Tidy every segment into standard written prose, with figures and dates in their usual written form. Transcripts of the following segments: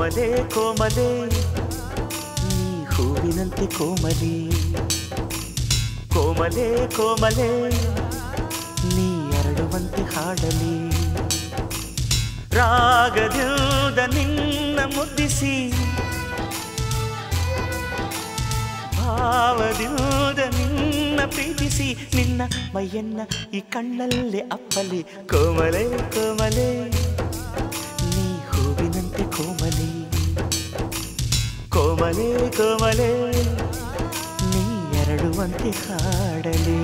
ಕೋಮಲೆ ಕೋಮಲೆ ನೀ ಹೂವಿನಂತೆ ಕೋಮಲಿ, ಕೋಮಲೆ ಕೋಮಲೆ ನೀ ಅರಳುವಂತೆ ಹಾಡಲಿ. ರಾಗದಿಂದ ನಿನ್ನ ಮುದ್ದಿಸಿ, ಭಾವದಿಂದ ನಿನ್ನ ಪ್ರೀತಿಸಿ, ನಿನ್ನ ಮೈಯನ್ನ ಈ ಕಣ್ಣಲ್ಲೇ ಅಪ್ಪಲಿ. ಕೋಮಲೆ ಕೋಮಲೆ ನೀ ಹೂವಿನಂತೆ ಕೋಮಲಿ, ಕೋಮಲೆ ಕೋಮಲೆ ನೀ ಅರಳುವಂತೆ ಹಾಡಲಿ.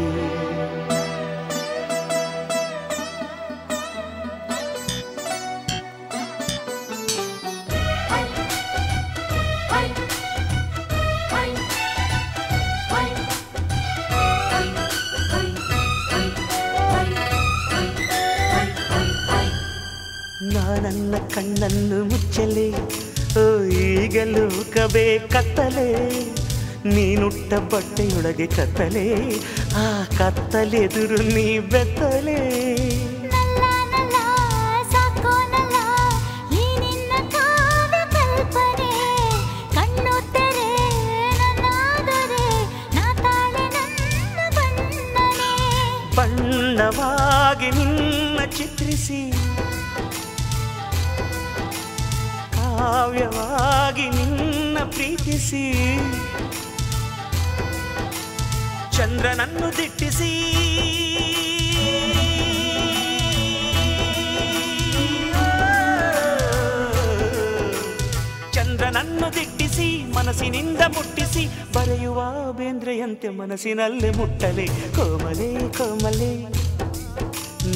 ನಾನನ್ನ ಕಣ್ಣನ್ನು ಮುಚ್ಚಲೆ, ಈಗಲೂ ಕತ್ತಲೆ, ನೀನುಟ್ಟ ಬಟ್ಟೆಯೊಳಗೆ ಕತ್ತಲೆ, ಆ ಕತ್ತಲೆದುರು ನೀ ಬೆತ್ತಲೆ. ಬಣ್ಣವಾಗಿ ನಿನ್ನ ಚಿತ್ರಿಸಿ, ಕಾವ್ಯವಾಗಿ ನಿನ್ನ ಪ್ರೀತಿಸಿ, ಚಂದ್ರನನ್ನು ದಿಟ್ಟಿಸಿ, ಚಂದ್ರನನ್ನು ದಿಟ್ಟಿಸಿ, ಮನಸ್ಸಿನಿಂದ ಮುಟ್ಟಿಸಿ, ಬರೆಯುವ ಬೇಂದ್ರೆಯಂತೆ ಮನಸ್ಸಿನಲ್ಲೇ ಮುಟ್ಟಲೆ. ಕೋಮಲೆ ಕೋಮಲೆ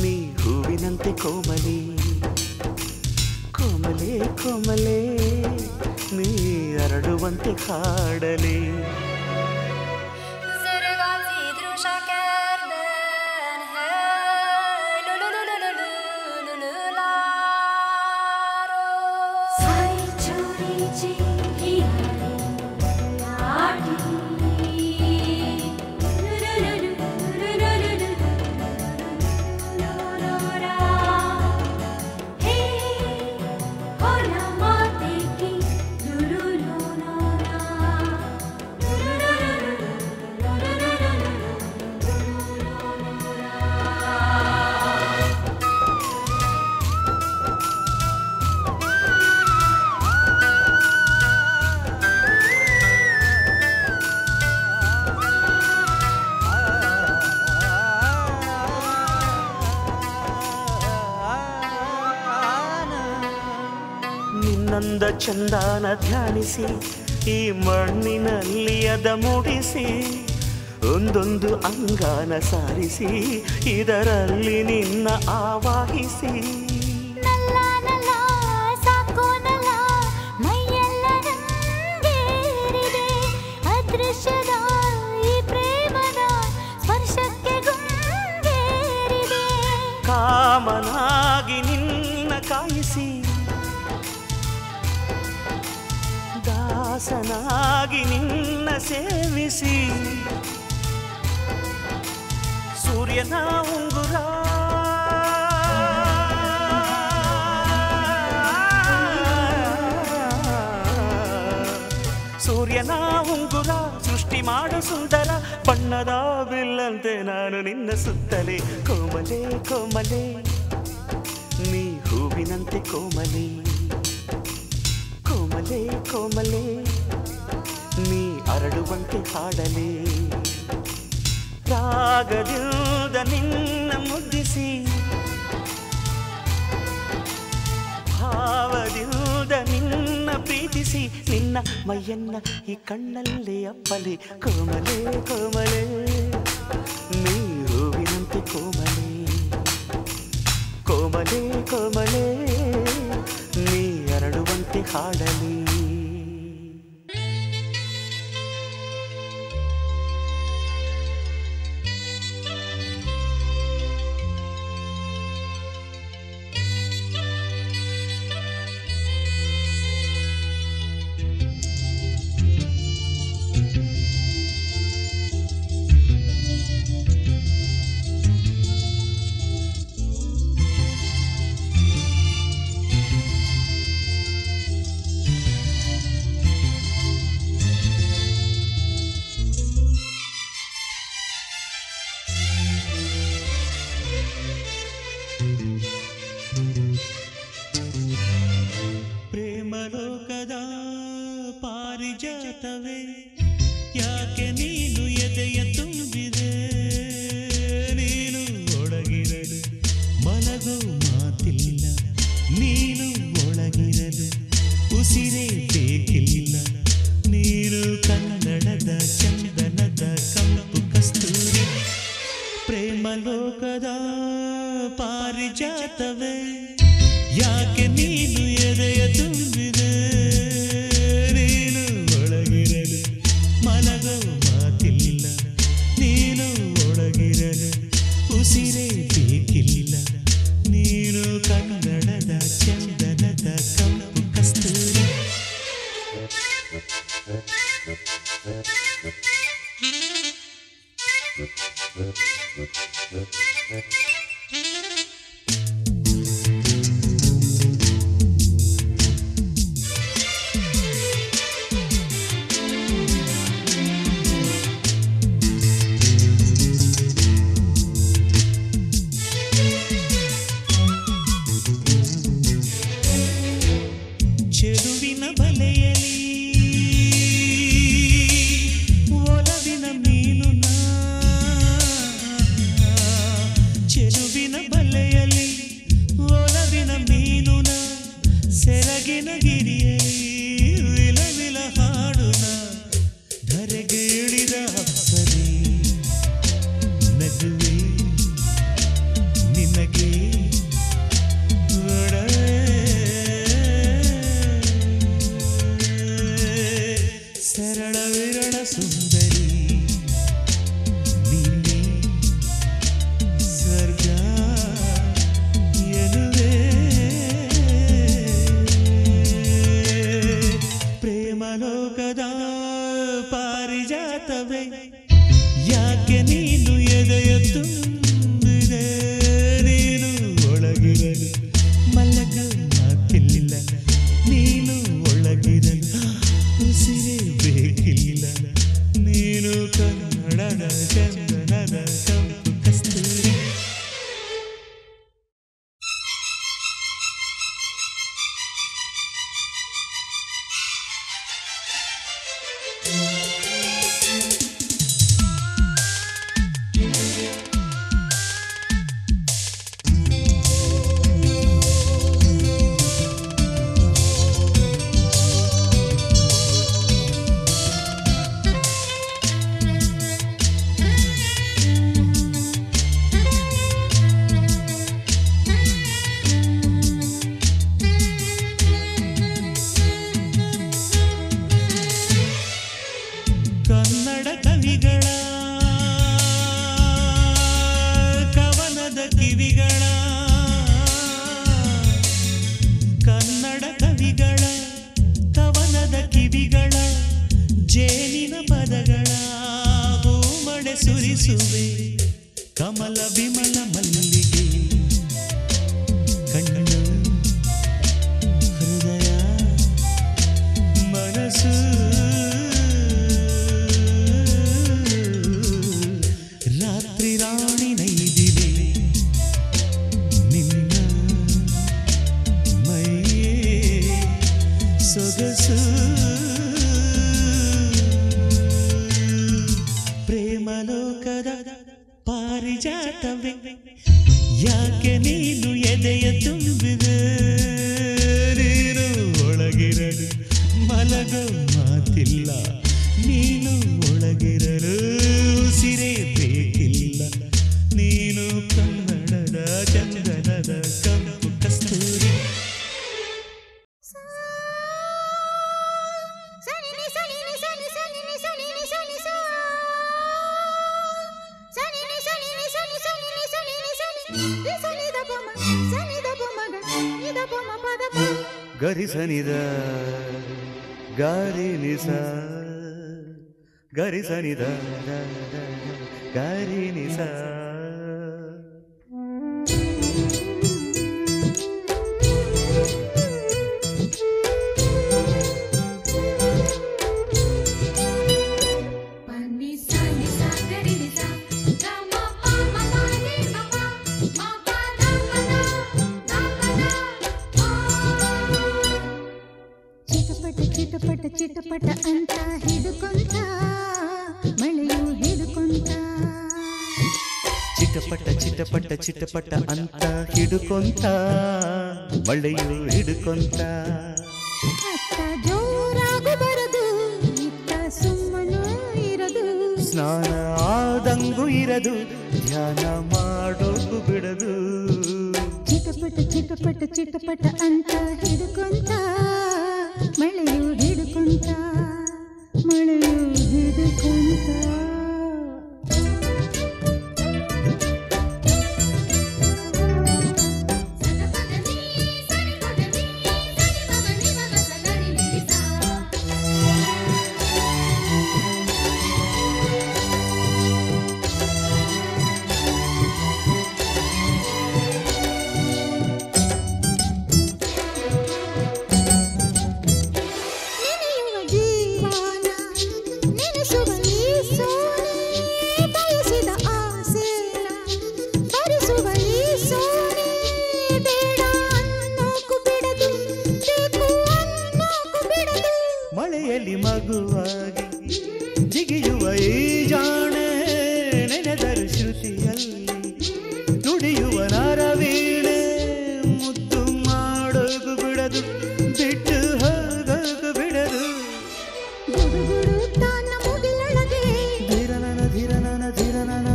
ನೀ ಹೂವಿನಂತೆ ಕೋಮಲಿ, ಕೋಮಲೆ ಕೋಮಲೆ ನೀ ಅರಳುವಂತೆ ಹಾಡಲಿ. ನಿನ್ನಂದ ಚಂದಾನ ಧ್ಯಾನಿಸಿ, ಈ ಮಣ್ಣಿನಲ್ಲಿ ಅದ ಮೂಡಿಸಿ, ಒಂದೊಂದು ಅಂಗಾನ ಸಾರಿಸಿ, ಇದರಲ್ಲಿ ನಿನ್ನ ಆವಾಹಿಸಿ. ಕಾಮನಾಗಿ ನಿನ್ನ ಕಾಯಿಸಿ, ದಾಸನಾಗಿ ನಿನ್ನ ಸೇವಿಸಿ, ಸೂರ್ಯನ ಉಂಗುರ ಸೂರ್ಯನ ಉಂಗುರ ಸೃಷ್ಟಿ ಮಾಡು ಸುಂದರ, ಬಣ್ಣದ ಬಿಲ್ಲಂತೆ ನಾನು ನಿನ್ನ ಸುತ್ತಲೆ. ಕೋಮಲೆ ಕೋಮಲೆ ನೀ ಹೂವಿನಂತೆ ಕೋಮಲಿ, ಕೋಮಲೆ ಕೋಮಲೆ ನೀ ಅರಳುವಂತೆ ಹಾಡಲಿ. ರಾಗದಿಂದ ನಿನ್ನ ಮುದ್ದಿಸಿ, ಭಾವದಿಂದ ನಿನ್ನ ಪ್ರೀತಿಸಿ, ನಿನ್ನ ಮೈಯನ್ನ ಈ ಕಣ್ಣಲ್ಲೇ ಅಪ್ಪಲಿ. ಕೋಮಲೆ ಕೋಮಲೆ ನೀ ಹೂವಿನಂತೆ ಕೋಮಲೆ, ಕೋಮಲೆ ಕೋಮಲೆ ನೀ ಅರಳುವಂತೆ ಹಾಡಲಿ. ಪ್ರೇಮಲೋಕದ ಪಾರಿಜಾತವೇ ಯಾಕೆ ನೀನು ಎದೆಯ ತುಂಬಿದೆ ನೀನು ಒಳಗಿರಲು ಮಲಗೋ ಮಾತಿಲ್ಲ ನೀನು ಒಳಗಿರಲು ಉಸಿರೇ ಬೇಕಿಲ್ಲ ನೀನು ಕನ್ನಡದ ಚಂದನದ ಕಂಪು ಕಸ್ತೂರಿ ಪ್ರೇಮಲೋಕದ ಪಾರಿಜಾತವೇ ಯಾಕೆ ನೀನು ಎದೆಯ ತುಂಬಿದೆ ನೀನು ಒಳಗಿರಲು ಮಲಗೋ ಮಾತಿಲ್ಲ ನೀನು ಒಳಗಿರಲು ಉಸಿರೇ ಬೇಕಿಲ್ಲ ನೀನು ಕನ್ನಡದ ಚಂದನದ ಕಂಪು ಕಸ್ತೂರಿ ಚೆಲುವಿನ ಬಲೆಯಲಿ ಒಲವಿನ ಮೀನು ಚೆಲುವಿನ ಬಲೆಯಲಿ ಒಲವಿನ ಮೀನು ಸೆರಗಿನ ಗಿರಿಯಲಿ ವಿಲವಿಲ ಹಾಡುನ ಧರೆಗೆ ಇಳಿದ ಅಪ್ಸರಿ ನಗುವೆ ನಿನಗೆ ಸರಳ ವಿರಳ ಸುಂದರಿ ನೀನೆ ಸ್ವರ್ಗ ಎನ್ನುವೆ ಪ್ರೇಮಲೋಕದ ಪಾರಿಜಾತವೇ ಯಾಕೆ ನೀನು ಎದೆಯ ತುಂಬಿದೆ ನೀನು ಒಳಗಿರಲು ಮಲಗ ಮಾತಿಲ್ಲ ನೀನು ಒಳಗಿರಲು ಉಸಿರೇ ಬೇಕಿಲ್ಲ ನೀನು ಕನ್ನಡದ ಚಂದನದ ಕಂಪು ಕಸ್ತೂರಿ ಕನ್ನಡ ಕವಿಗಳ ಕವನದ ಕಿವಿಗಳ ಕನ್ನಡ ಕವಿಗಳ ಕವನದ ಕಿವಿಗಳ ಜೇನಿನ ಪದಗಳ ಹೂಮಳೆ ಸುರಿಸುವೆ ಕಮಲ ವಿಮಲ ಮಲ್ಲಿಗೆ ಕಣ್ಣು ಹೃದಯ ಮನಸ್ಸು ರಾತ್ರಿ ರಾಣಿ ನೈದಿಲೆ ನಿನ್ನ ಮೈಯೇ ಸೊಗಸು ಪ್ರೇಮಲೋಕದ ಪಾರಿಜಾತವೇ ಯಾಕೆ ನೀನು ಎದೆಯ ತುಂಬಿದೆ ನೀನು ಒಳಗಿರಲು ಮಲಗೋ ಮಾತಿಲ್ಲ ನೀನು ಒಳಗಿರಲು ಉಸಿರೇ ಬೇಕಿಲ್ಲ ನೀನು ಕನ್ನಡದ ಚಂದನದ ಕಂಪು ಕಸ್ತೂರಿ ಗರಿ ಸನಿದ ಗಾರಿ ನಿಸ ಗರಿ ಸನಿದ ಗಾರಿ ನಿಸ ಚಿಟಪಟ ಚಿಟಪಟ ಚಿಟಪಟ ಅಂತ ಹಿಡುಕೊಂತ ಮಳೆಯು ಹಿಡುಕೊಂತ ಚಿಟಪಟ ಚಿಟಪಟ ಚಿಟಪಟ ಅಂತ ಹಿಡುಕೊಂತ ಮಳೆಯು ಹಿಡುಕೊಂತ ಅತ್ತ ಜೋರಾಗು ಬರದು ಇತ್ತ ಸುಮ್ಮನೂ ಇರದು ಸ್ನಾನ ಆದಂಗೂ ಇರದು ಧ್ಯಾನ ಮಾಡೋದು ಬಿಡದು ಚಿಟಪಟ ಚಿಟಪಟ ಚಿಟಪಟ ಅಂತ ಹಿಡುಕೊಂತ ಮಳೆಯು ಹಿಡುಕೊಂತ ಮಳೆಯು ಹಿಡುಕೊಂತ ಮಳೆಯಲ್ಲಿ ಮಗುವಾಗಿ ಜಿಗಿಯುವ ಈ ಜಾಣೆ ನೆನೆದರು ಶ್ರುತಿಯಲ್ಲಿ ನುಡಿಯುವ ನರವೀಣೆ ಮುದ್ದು ಮಾಡೋದು ಬಿಡದು ಬಿಟ್ಟು ಹೋಗೋದು ಬಿಡದು ಗುಡುಗುಡು ತಾನ ಮುಗಿಲೊಳಗೆ ಧಿರನನ ಧಿರನನ ಧಿರನನ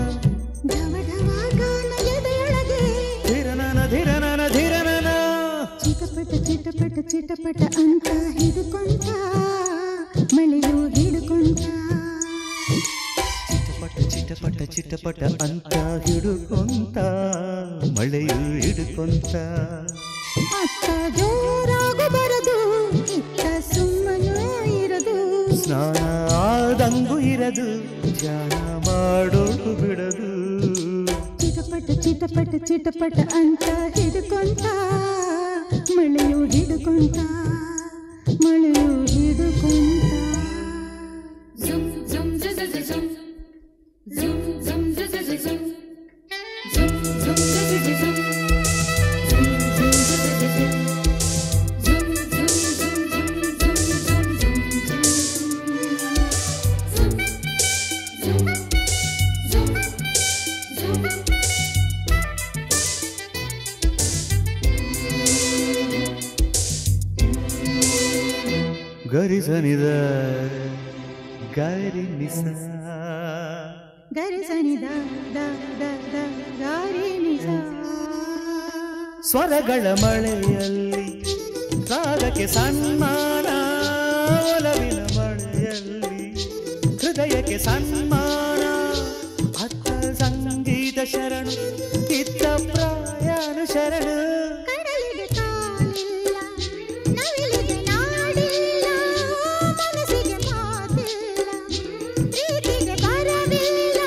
ಢವ ಢವ ಗಾನ ಎದೆಯೊಳಗೆ ಧಿರನನ ಧಿರನನ ಧಿರನನ ಚಿಟಪಟ ಚಿಟಪಟ ಚಿಟಪಟ ಅಂತ ಹಿಡುಕೊಂತ ಮಳೆಯು ಹಿಡುಕೊಂತ ಚಿಟಪಟ ಚಿಟಪಟ ಚಿಟಪಟ ಅಂತ ಹಿಡುಕೊಂತ ಮಳೆಯು ಹಿಡುಕೊಂತ ಅತ್ತ ಜೋರಾಗು ಬರದು ಇತ್ತ ಸುಮ್ಮನೂ ಇರದು ಸ್ನಾನ ಆದಂಗೂ ಇರದು ಧ್ಯಾನ ಮಾಡೋದು ಬಿಡದು ಚಿಟಪಟ ಚಿಟಪಟ ಚಿಟಪಟ ಅಂತ ಹಿಡುಕೊಂತ ಮಳೆಯು ಹಿಡುಕೊಂತ ಮಳೆಯು ಹಿಡುಕೊಂತ Zoom zoom zoom zoom zoom zoom zoom zoom zoom zoom zoom zoom zoom zoom ಗರಿ ಸನಿದ ಗರಿ ನಿಸ ಗರಿ ಸನಿ ದ ದ ದ ದ ಗಾರಿ ನಿಸ ಸ್ವರಗಳ ಮಳೆಯಲ್ಲಿ ರಾಗಕ್ಕೆ ಸನ್ಮಾನ ಒಲವಿನ ಮಳೆಯಲ್ಲಿ ಹೃದಯಕ್ಕೆ ಸನ್ಮಾನ ಅತ್ತ ಸಂಗೀತ ಶರಣು ಇತ್ತ ಪ್ರಾಯಾನು ಶರಣು ಕಡಲಿಗೆ ಕಾಲಿಲ್ಲ ನವಿಲಿಗೆ ನಾಡಿಲ್ಲ ಮನಸ್ಸಿಗೆ ಮಾತಿಲ್ಲ ಪ್ರೀತಿಗೆ ಬರವಿಲ್ಲ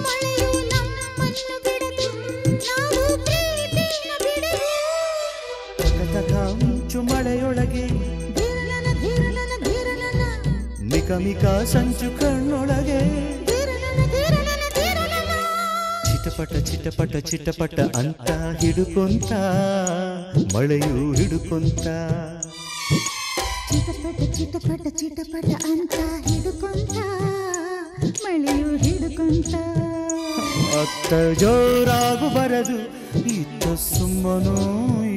ಮಳೆಯು ನಮ್ಮನ್ನು ಬಿಡದು ನಾವು ಪ್ರೀತಿನ ಬಿಡದು ತಕ ಮಿಂಚು ಮಳೆಯೊಳಗೆ ಧೀರನನ ಧೀರನನ ಧೀರನನ ಮಿಕ ಸಂಚು ಕಣ್ಣೊಳಗೆ ಧೀರನನ ಧೀರನನ ಧೀರನನ ಚಿಟಪಟ ಚಿಟಪಟ ಚಿಟಪಟ ಅಂತ ಹಿಡುಕೊಂತ ಮಳೆಯು ಹಿಡುಕೊಂತ ಚಿಟಪಟ ಚಿಟಪಟ ಚಿಟಪಟ ಅಂತ ಹಿಡುಕೊಂತ ಮಳೆಯು ಹಿಡುಕೊಂತ ಅತ್ತ ಜೋರಾಗು ಬರದು ಇತ್ತ ಸುಮ್ಮನೂ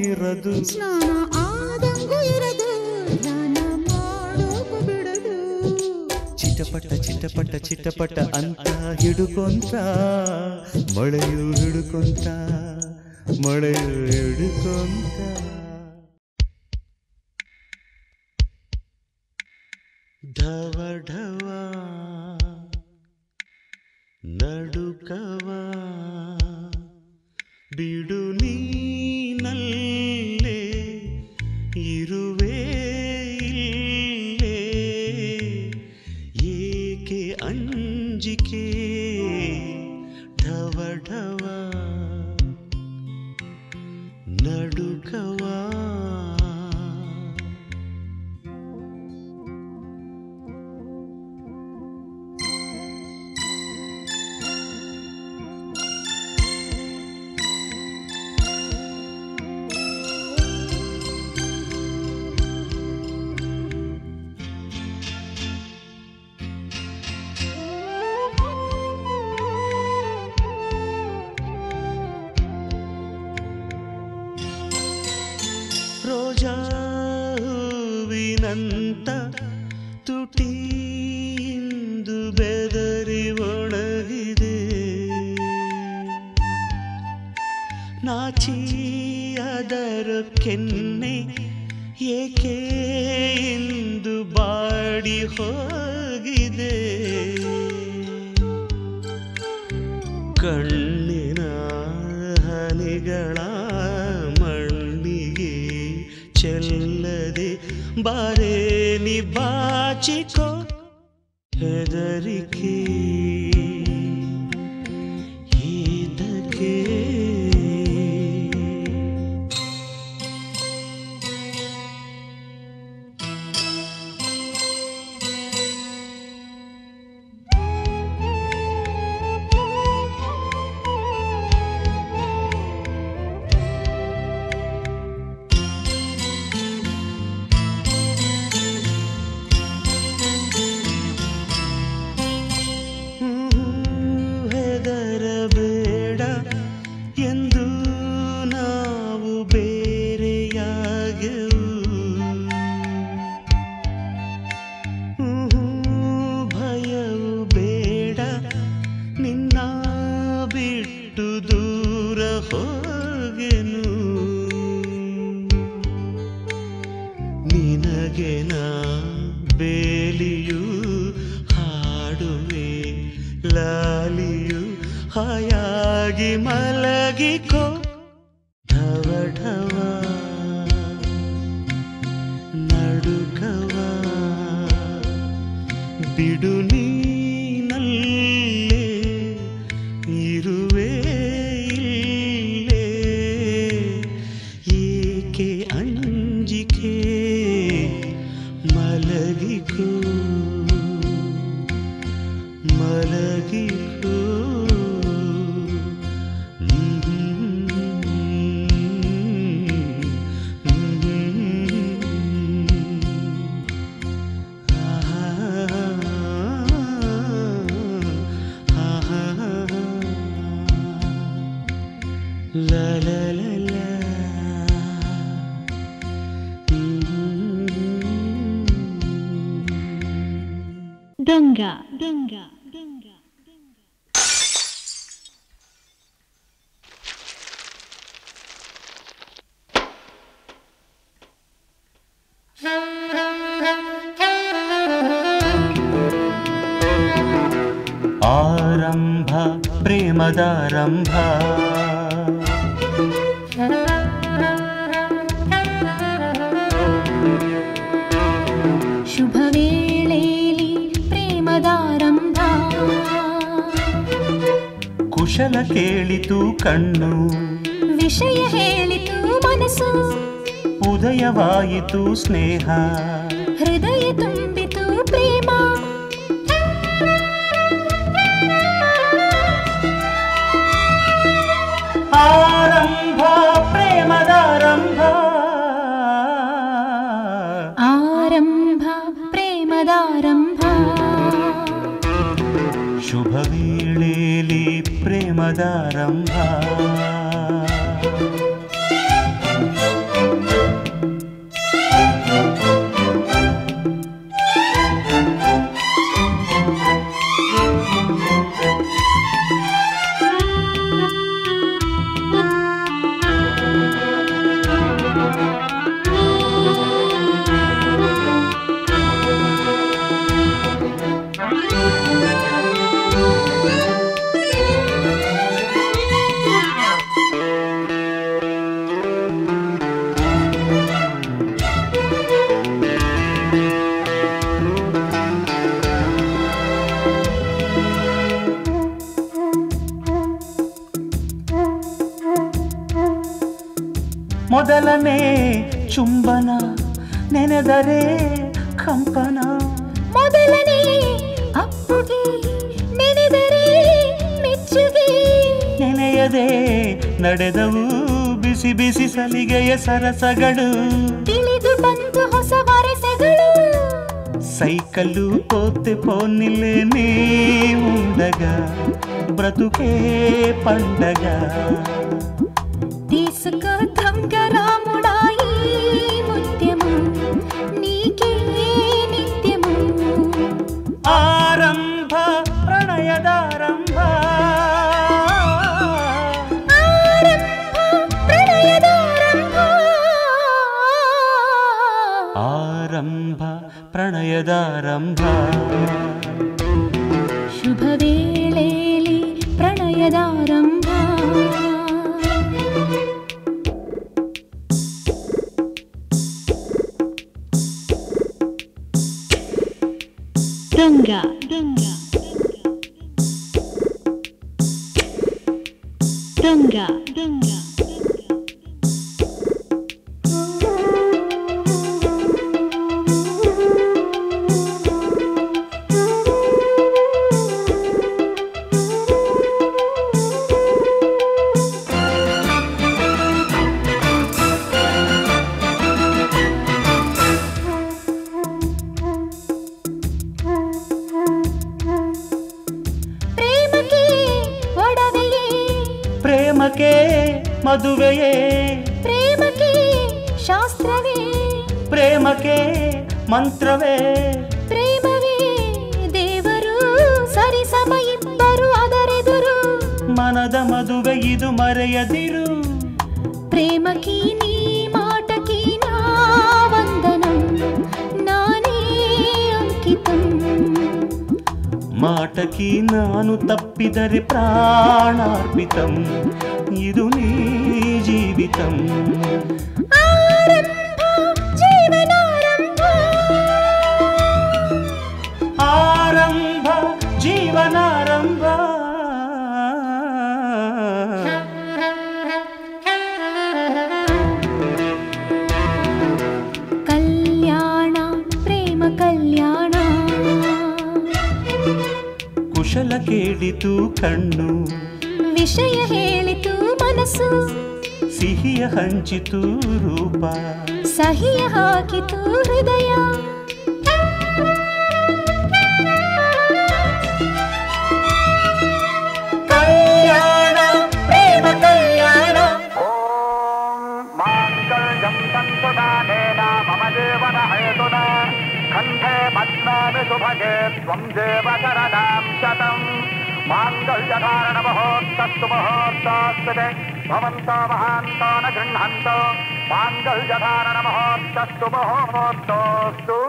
ಇರದು ಸ್ನಾನ ಆದಂಗೂ ಇರದು ಧ್ಯಾನ ಮಾಡೋಕು ಬಿಡದು ಚಿಟಪಟ ಚಿಟಪಟ ಚಿಟಪಟ ಅಂತ ಹಿಡುಕೊಂತ ಮಳೆಯು ಹಿಡುಕೊಂತ ಮಳೆಯು ಹಿಡುಕೊಂತ ಢವ ಢವ ನಡುಕವ ಬಿಡು ನೀನಲ್ಲೇ ಇರುವೆ ಇಲ್ಲೇ ಏಕೆ ಅಂಜಿಕೆ ಢವ ಢವ ನಡುಕವ ಮುತ್ತಿನಂತ ತುಟಿಯಿಂದು ಬೆದರಿ ಒಣಗಿದೆ ನಾಚಿ ಅದರ ಕೆನ್ನೆ ಏಕೆ ಇಂದು ಬಾಡಿ ಹೋಗಿದೆ ಕಣ್ಣಿನ ಹನಿಗಳ ಮಣ್ಣಿಗೆ ಚೆಲ್ಲದೆ ಬಾರೆ ನಿ ಬಾಚಿಕೋ ಹೆದರಿಕೆ ಇದಕ್ಕೆ ಬೇಲಿಯು ಹಾಡುವೆ ಲಾಲಿಯು ಹಾಯಾಗಿ ಮಲಗಿಕೋ ಢವ ಢವ ನಡುಕವ ಬಿಡು ನೀನಲ್ಲೇ ಇರುವೆ ಇಲ್ಲೇ ಏಕೆ ಅಂಜಿಕೆ ಮಲಗಿಕೋ ಮಲಗಿಕೋ la la la la ದೊಂಗ ದೊಂಗ ದೊಂಗ ಆರಂಭ ಪ್ರೇಮದಾರಂಭ ಶುಭ ವೇಳೆಯಲ್ಲಿ ಪ್ರೇಮದಾರಂಭ ಕುಶಲ ಕೇಳಿತು ಕಣ್ಣು ವಿಷಯ ಹೇಳಿತು ಮನಸ್ಸು ಉದಯವಾಯಿತು ಸ್ನೇಹ ಹೃದಯ ತುಂಬಿತು ಪ್ರೇಮ ಆರಂಭ ಪ್ರೇಮದಾರಂಭ ಆರಂಭ ಪ್ರೇಮದಾರಂಭ ಶುಭ ವೇಳೆಯಲ್ಲಿ ಪ್ರೇಮದಾರಂಭ ಮೊದಲನೇ ಚುಂಬನ ನೆನೆದರೆ ಕಂಪನ ಮೊದಲನೇ ಅಪ್ಪುಗೆ ನೆನೆದರೆ ಮೆಚ್ಚುಗೆ ನೆನೆಯದೆ ನಡೆದವು ಬಿಸಿ ಬಿಸಿ ಸಲಿಗೆಯ ಸರಸಗಳು ತಿಳಿದು ಬಂತು ಹೊಸ ವರಸೆಗಳು ಸೈಕಲ್ಲು ಪೋತೆ ಪೋನಿಲೆ ನೀ ಉಂಡಗ ಬ್ರತುಕೆ పండగ తీసుకో తంగరాముడాయి ముత్యము నీకే ಆರಂಭ ಪ್ರಣಯದಾರಂಭ ಶುಭ ವೇಳೆಯಲ್ಲಿ ಪ್ರಣಯದಾರಂಭ ರಂಗ ರಂಗ ರಂಗ ರಂಗ ಪ್ರೇಮಕ್ಕೆ ಮದುವೆಯೇ ಪ್ರೇಮಕ್ಕೆ ಶಾಸ್ತ್ರವೇ ಪ್ರೇಮಕ್ಕೆ ಮಂತ್ರವೇ ಪ್ರೇಮವೇ ದೇವರು ಸರಿಸಮ ಇಬ್ಬರು ಅದರೆದುರು ಮನದ ಮದುವೆ ಇದು ಮರೆಯದಿರು ಪ್ರೇಮಕೀ ನೀ ಮಾಟಕೀ ನಾ ವಂದನಂ ನಾನೇ ಅಂಕಿತಂ ಮಾಟಕಿ ನಾನು ತಪ್ಪಿದರೆ ಪ್ರಾಣಾರ್ಪಿತಂ ಇದು ನೀ ಜೀವಿತಂ ಆರಂಭ ಜೀವನಾರಂಭ ಆರಂಭ ಜೀವನಾರಂಭ ಕಲ್ಯಾಣ ಪ್ರೇಮ ಕಲ್ಯಾಣ ಕುಶಲ ಕೇಳಿತು ಕಣ್ಣು ವಿಷಯ ಹೇಳಿತು ಮನಸ್ಸು ಸಿಹಿಯ ಹಂಚಿತು ರೂಪ ಸಹಿಯ ಹಾಕಿತು ಹೃದಯ ಕಲ್ಯಾಣ ಪ್ರೇಮ ಕಲ್ಯಾಣ ಮಾಂಗಲ್ಯಂ ಸಂತುದಾನೇನ ಮಮ ಜೀವನ ಹೇತುನಾ ಕಂಠೆ ಪದ್ಮಾಮಿ ಶುಭಗೆ ತ್ವಂ ದೇವ ಶರಣಾಂ ಶತಂ ಮಾಂಗಲ್ಯಧಾರಣ ಮಹೋತ್ತಸ್ತು ಮಹೋತ್ತಾಸ್ತುತೆ ಭವಂತೋ ಮಹಾಂತೋ ನ ಗೃಹಂತೋ ಮಾಂಗಲ್ಯಧಾರಣ ಮಹೋತ್ತಸ್ತು ಮಹೋತ್ತೋಸ್ತು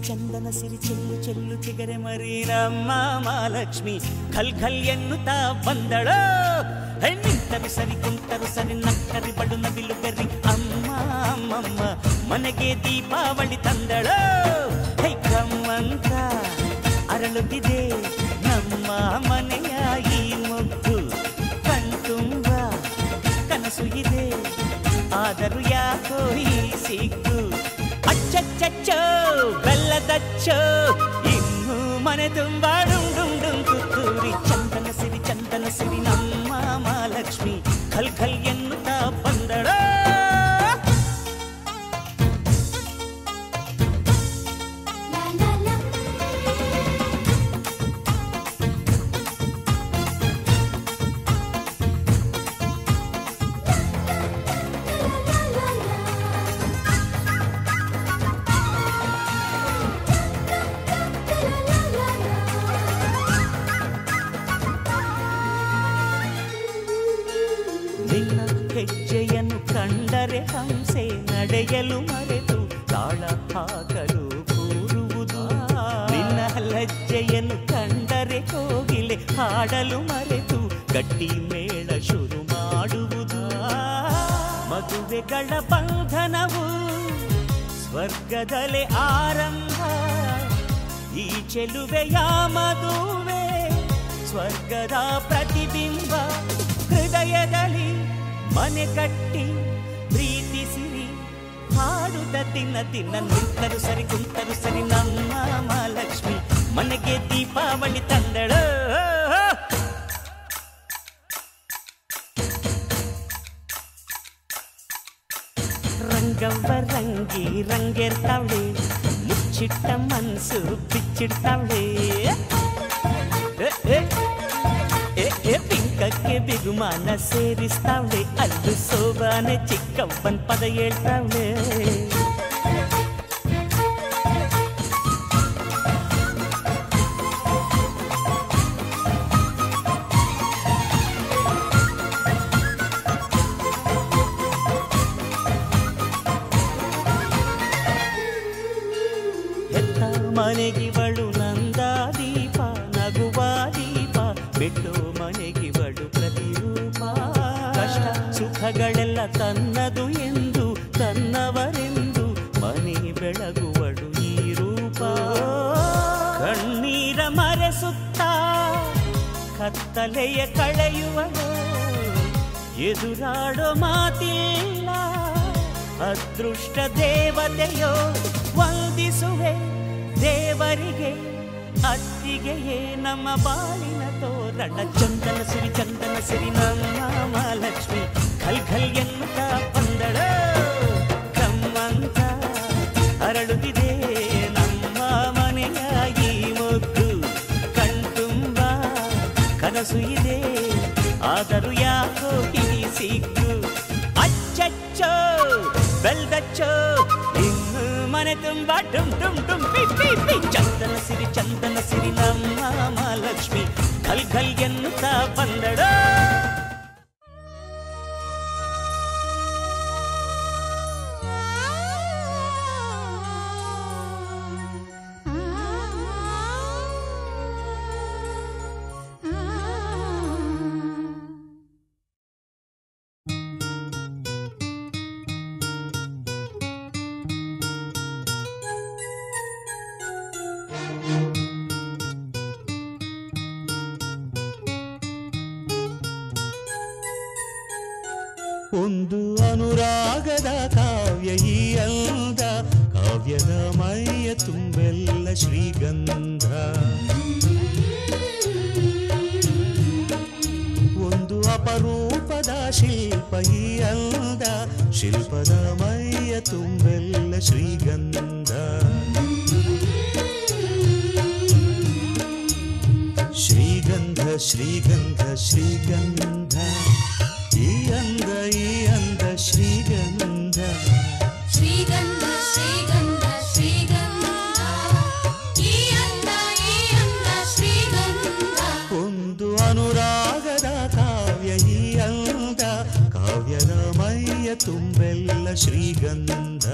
ಚಂದನ ಸಿರಿ ಚೆಲ್ಲು ಚೆಲ್ಲು ಚಿಗರೆ ಮರಿ ನಮ್ಮ ಮಹಾಲಕ್ಷ್ಮಿ ಖಲ್ ಖಲ್ ಎನ್ನುತ್ತಾ ಬಂದಳೋ ನಿಂತರು ಸರಿ ಕುಂತರು ಸರಿ ನಕ್ಕರಿ ಬಡು ನವಿಲು ಗರಿ ಅಮ್ಮ ಅಮ್ಮಮ್ಮ ಮನೆಗೆ ದೀಪಾವಳಿ ತಂದಳೋ ಕಮ್ಮಂತ ಅರಳುತ್ತಿದೆ ನಮ್ಮ ಮನೆಯ ಈ ಮುದ್ದು ಕಣ್ತುಂಬ ಕನಸು ಇದೆ ಆದರೂ ಯಾಕೋ ಈ ಸಿಗ್ಗು ಅಚ್ಚಚ್ಚಚ್ಚೋ ಬೆಲ್ಲದಚ್ಚೋ ಇನ್ನು ಮನೆ ತುಂಬ ಡುಂಡುಂ ಕುತ್ತೂರಿ ಚಂದನ ಸಿರಿ ನಮ್ಮ ಮಹಾಲಕ್ಷ್ಮಿ ಖಲ್ ಖಲ್ ಎನ್ನುತ್ತಾ ಬಂದಳೋ ಹೆಜ್ಜೆಯನ್ನು ಕಂಡರೆ ಹಂಸೆ ನಡೆಯಲು ಮರೆತು ತಾಳ ಹಾಕಲು ಕೂರುವುದು ನಿನ್ನ ಲಜ್ಜೆಯನ್ನು ಕಂಡರೆ ಕೋಗಿಲೆ ಹಾಡಲು ಮರೆತು ಗಟ್ಟಿ ಮೇಳ ಶುರು ಮಾಡುವುದು ಮದುವೆಗಳ ಬಂಧನವು ಸ್ವರ್ಗದಲ್ಲೇ ಆರಂಭ ಈ ಚೆಲುವೆಯ ಮದುವೆ, ಸ್ವರ್ಗದ ಪ್ರತಿಬಿಂಬ ಹೃದಯದಲ್ಲಿ ಮನೆ ಕಟ್ಟಿ ಪ್ರೀತಿಸಿರಿ ಹಾಡುತ್ತ ತಿನ್ನ ತಿನ್ನ ನಿಂತರು ಸರಿ ಕುಂತರು ಸರಿ ನಮ್ಮ ಮಹಾಲಕ್ಷ್ಮಿ ಮನೆಗೆ ದೀಪಾವಳಿ ತಂದಳು. ರಂಗವ್ವ ರಂಗಿ ರಂಗೇರ್ತಾವಳೆ, ಮುಚ್ಚಿಟ್ಟ ಮನ್ಸು ಬಿಚ್ಚಿಡ್ತಾವಳೆ. ಪಿಂಕಕ್ಕೆ ಬಿಗುಮಾನ ಸೇರಿಸ್ತಾವಳೆ, ಅಲ್ಲು ಸೋಬಾನೆ ಚಿಕ್ಕವ್ವನ್ ಪದ ಹೇಳ್ತಾವಳೆ. ಮನೆಗಿವಳು ನಂದ ದೀಪ ನಗುವ ದೀಪ, ಬಿಟ್ಟು ಮನೆಗಿವಳು ಪ್ರತಿರೂಪ. ಕಷ್ಟ ಸುಖಗಳೆಲ್ಲ ತನ್ನದು ಎಂದು ತನ್ನವರೆಂದು ಮನೆ ಬೆಳಗುವಳು ಈ ರೂಪ. ಕಣ್ಣೀರ ಮರೆಸುತ್ತ ಕತ್ತಲೆಯ ಕಳೆಯುವಳು, ಎದುರಾಡೋ ಮಾತಿಲ್ಲ ಅದೃಷ್ಟ ದೇವತೆಯೋ. ವಂದಿಸುವೆ ದೇವರಿಗೆ ಅತ್ತಿಗೆಯೇ ನಮ್ಮ ಬಾಳಿನ ತೋರಣ. ಚಂದನ ಸಿರಿ ನಮ್ಮ ಮಹಾಲಕ್ಷ್ಮಿ ಖಲ್ ಖಲ್ ಎನ್ನುತ್ತ ಬಂದಳ. ಕಮ್ಮಂತ ಅರಳುತ್ತಿದೆ ನಮ್ಮ ಮನೆಯ ಈ ಮೊಗ್ಗು, ಕಣ್ತುಂಬ ಕನಸು ಇದೆ ಆದರೂ ಯಾಕೋ ಹಿಡಿ ಸಿಗ್ಗು. ಅಚ್ಚಚ್ಚೋ ಬೆಲ್ದಚ್ಚೋ ಇನ್ನು ಮನೆ ತುಂಬ ಡುಮ್ ಡುಮ್ ಡುಮ್ ಪಿ ಪಿ ಪಿ. ಚಂದನ ಸಿರಿ ನಮ್ಮ ಮಹಾಲಕ್ಷ್ಮಿ ಖಲ್ ಖಲ್ ಎನ್ನುತ್ತ ಬಂದಳ. ಒಂದು ಅನುರಾಗದ ಕಾವ್ಯ ಈ ಅಂದ, ಕಾವ್ಯದ ಮೈಯ ತುಂಬೆಲ್ಲ ಶ್ರೀಗಂಧ. ಒಂದು ಅಪರೂಪದ ಶಿಲ್ಪ ಈ ಅಂದ, ಶಿಲ್ಪದ ಮೈಯ ತುಂಬೆಲ್ಲ ಶ್ರೀಗಂಧ. ಶ್ರೀಗಂಧ ಶ್ರೀಗಂಧ ಶ್ರೀಗಂಧ ಈ ಅಂದ ಶ್ರೀಗಂಧ. ಶ್ರೀಗಂಧ ಶ್ರೀಗಂಧ ಶ್ರೀಗಂಧ ಈ ಅಂದ ಶ್ರೀಗಂಧ. ಒಂದು ಅನುರಾಗದ ಕಾವ್ಯ ಈ ಅಂದ, ಕಾವ್ಯದ ಮೈಯ ತುಂಬೆಲ್ಲ ಶ್ರೀಗಂಧ.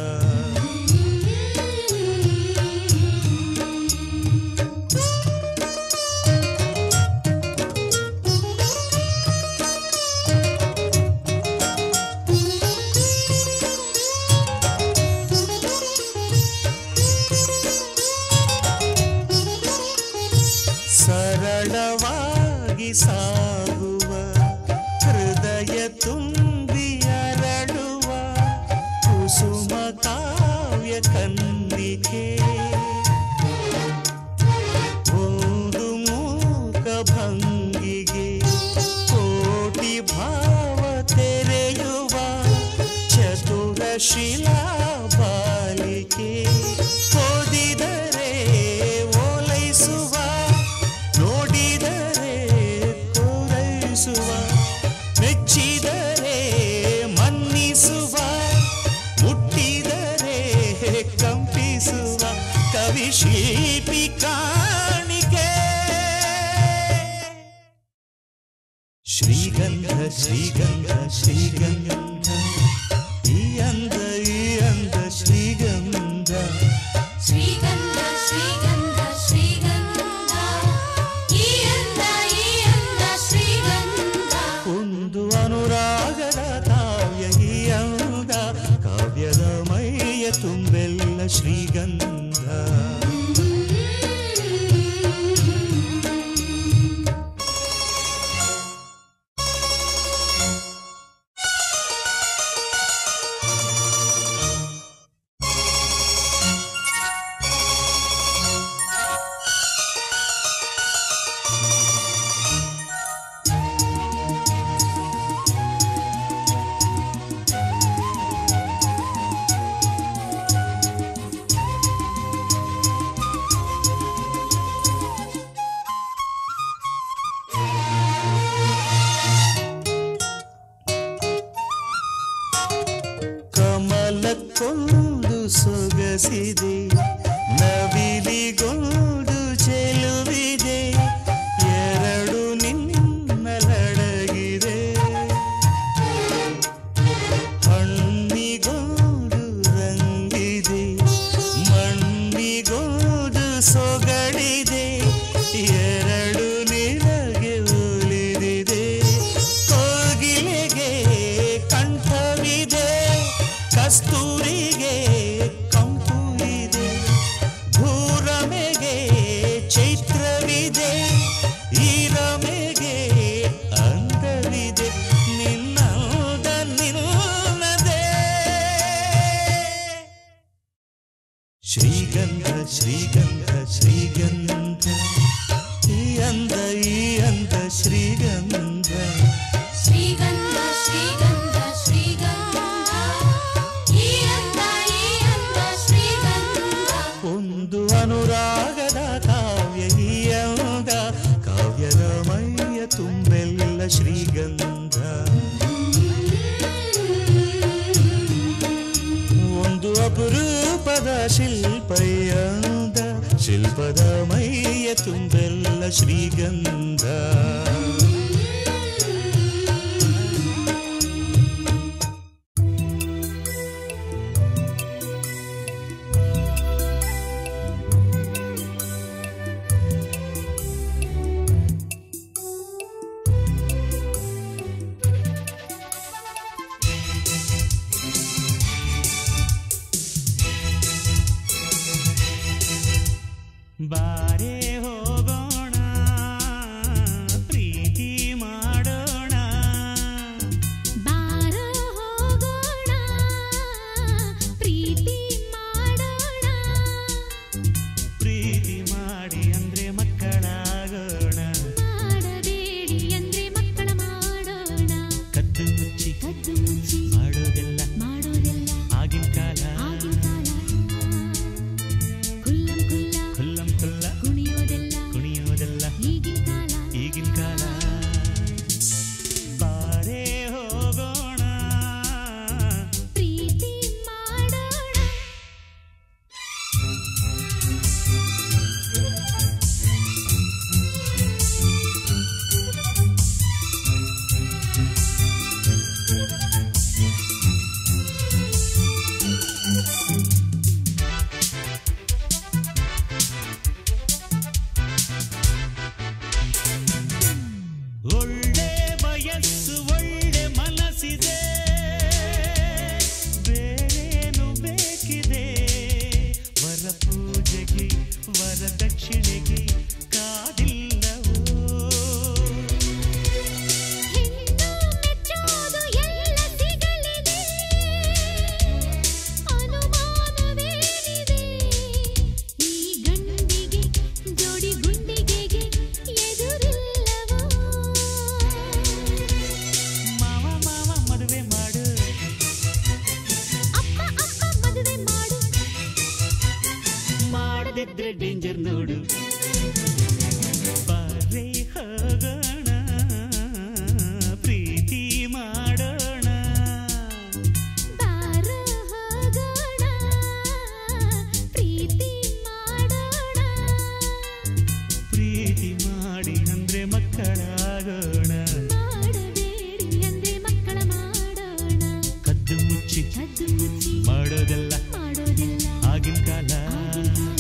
ಸರಳವಾಗಿ ಸಾಗುವ ಹೃದಯ ತುಂಬಿ ಅರಳುವ ಕುಸುಮ ಕಾವ್ಯ ಕಂದಿಕೆ. ಒಂದು ಮೂಕ ಭಂಗಿಗೆ ಕೋಟಿ ಭಾವ ತೆರೆಯುವ ಚತುರ ಶಿಲಾ ಬಾಲಿಕೆ. ಓದಿದರೆ ಓಲೈಸುವ, ನೋಡಿದರೆ ಕೋರೈಸುವ, ಮೆಚ್ಚಿದರೆ ಮನ್ನಿಸುವ, ಮುಟ್ಟಿದರೆ ಕಂಪಿಸುವ ಕವಿ ಶಿಲ್ಪಿ ಕಾಣಿಕೆ. ಶ್ರೀಗಂಧ ಶ್ರೀಗಂಧ ಶ್ರೀಗಂಧ ಈ ಅಂದ ಶ್ರೀಗಂಧ. ಶ್ರೀಗಂಧ ಶ್ರೀಗಂಧ ಶ್ರೀಗಂಧ ಈ ಅಂದ ಶ್ರೀಗಂಧ. ಒಂದು ಅನುರಾಗದ ಕಾವ್ಯ ಈ ಅಂದ, ಕಾವ್ಯದ ಮೈಯ ತುಂಬೆಲ್ಲ ಶ್ರೀಗಂಧ. ಕಮಲಕ್ಕೊಂದು ಸೊಗಸಿದೆ, ನವಿಲಿಗೊಂದು ಚೆಲುವಿದೆ, ಎರಡು ನಿನ್ನಲಡಗಿದೆ. ಹಣ್ಣಿಗೊಂದು ರಂಗಿದೆ, ಮಣ್ಣಿಗೊಂದು ಸೊಗಡಿದೆ, ಎರಡು ನಿನಗೆ ಒಲಿದಿದೆ. ಕೋಗಿಲೆಗೆ ಕಂಠವಿದೆ, ಕಸ್ತೂರಿಗೆ ಕಂಪು ಇದೆ, ಭೂರಮೆಗೆ ಚೈತ್ರವಿದೆ, ಈ ರಮೆಗೆ ಅಂದವಿದೆ, ನಿನ್ನದ ನಿನ್ನದೇ. ಶ್ರೀಗಂಧ ಶ್ರೀಗಂಧ ಶ್ರೀಗಂಧ, ಈ ಅಂದ ಶ್ರೀಗಂಧ. ಶ್ರೀಗಂಧ ಶ್ರೀಗಂಧ ಶ್ರೀಗಂಧ, ಈ ಅಂದ ಶ್ರೀಗಂಧ. ಒಂದು ಅನುರಾಗದ ಕಾವ್ಯ ಈ ಅಂದ, ಕಾವ್ಯದ ಮೈಯ ತುಂಬೆಲ್ಲ ಶ್ರೀಗಂಧ. ಒಂದು ಅಪರೂಪದ ಶಿಲ್ಪ ಈ ಅಂದ, ಶಿಲ್ಪದ ಮೈಯ ತುಂಬೆಲ್ಲ ಶ್ರೀಗಂಧ. ಬಾರೆ ಹೋಗೋಣ, ಪ್ರೀತಿ ಮಾಡೋಣ. ಬಾರೋ ಹೋಗೋಣ, ಪ್ರೀತಿ ಮಾಡೋಣ. ಪ್ರೀತಿ ಮಾಡಿ ಅಂದ್ರೆ ಮಕ್ಕಳಾಗೋಣ, ಮಾಡಬೇಡಿ ಅಂದ್ರೆ ಮಕ್ಕಳ ಮಾಡೋಣ. ಕದ್ದು ಮುಚ್ಚಿ ಕದ್ದು ಮುಚ್ಚಿ ಮಾಡೋದೆಲ್ಲ ಮಾಡೋದೆಲ್ಲ ಆಗಿನ ಕಾಲ. ಆಗಿನ ಕಾಲ. ಕುಲ್ಲಂ ಕುಲ್ಲ ಕುಲ್ಲಂ ಕುಲ್ಲ ಕುಣಿಯೋದೆಲ್ಲ ಕುಣಿಯೋದೆಲ್ಲ ಈಗಿನ ಕಾಲ. ಈಗಿನ ಕಾಲ. ಬಾರೆ ಹೋಗೋಣ, ಪ್ರೀತಿ ಮಾಡೋಣ. ಒಳ್ಳೆ ವಯಸ್ಸು ಒಳ್ಳೆ ಮನಸ್ಸಿದೆ, ಬೇರೇನು ಬೇಕಿದೆ. ವರ ಪೂಜೆಗೆ ವರದಕ್ಷಿಣೆಗೆ ಕಾದಿಲ್ಲವೋ. ಹೆಣ್ಣು ಮೆಚ್ಚೋದು ಎಲ್ಲ ಸಿಗಲಿದೆ, ಅನುಮಾನವೇನಿದೆ. ಈ ಗಂಡಿಗೆ ಜೋಡಿ ಗುಂಡಿಗೆಗೆ ಎದುರಿಲ್ಲವೋ. ಮಾವ ಮಾವ ಮದುವೆ ಮಾಡು, ಅಪ್ಪ ಅಪ್ಪ ಮದುವೆ ಮಾಡು. ಮಾಡದಿದ್ರೆ ಡೇಂಜರ್ ನೋಡು. ಬಾರೆ ಹೋಗೋಣ, ಪ್ರೀತಿ ಮಾಡೋಣ. ಬಾರೋ ಹೋಗೋಣ, ಪ್ರೀತಿ ಮಾಡೋಣ. ಪ್ರೀತಿ ಮಾಡಿ ಅಂದ್ರೆ ಮಕ್ಕಳಾಗೋಣ, ಮಾಡಬೇಡಿ ಅಂದ್ರೆ ಮಕ್ಕಳ ಮಾಡೋಣ. ಕದ್ದು ಮುಚ್ಚಿ ಕದ್ದು ಮುಚ್ಚಿ ಮಾಡೋದೆಲ್ಲ ಮಾಡೋದೆಲ್ಲ ಆಗಿನ ಕಾಲ. ಆಗಿನ ಕಾಲ.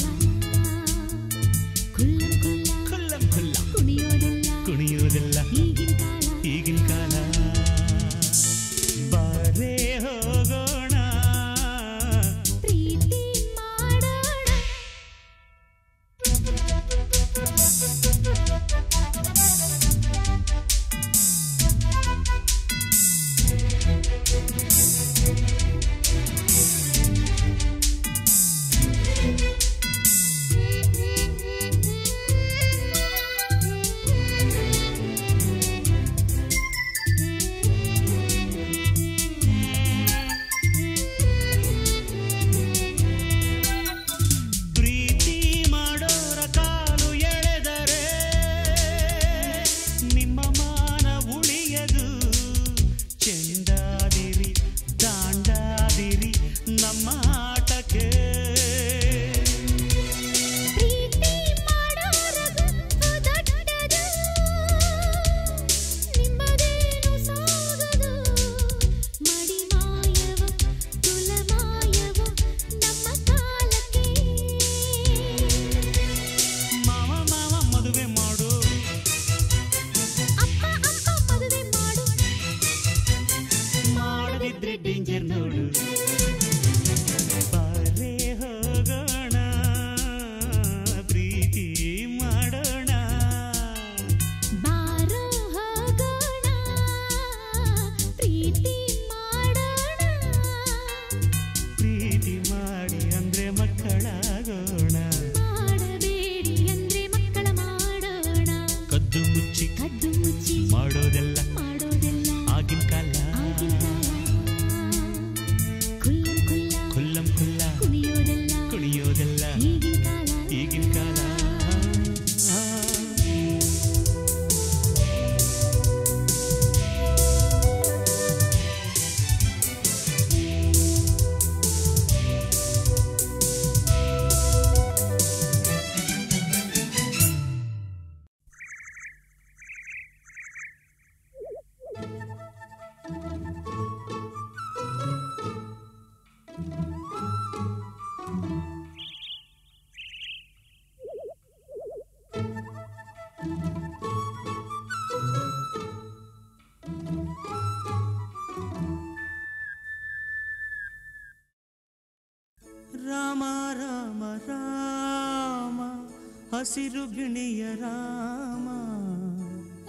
ಹಸಿರು ಗಿಣಿಯ ರಾಮ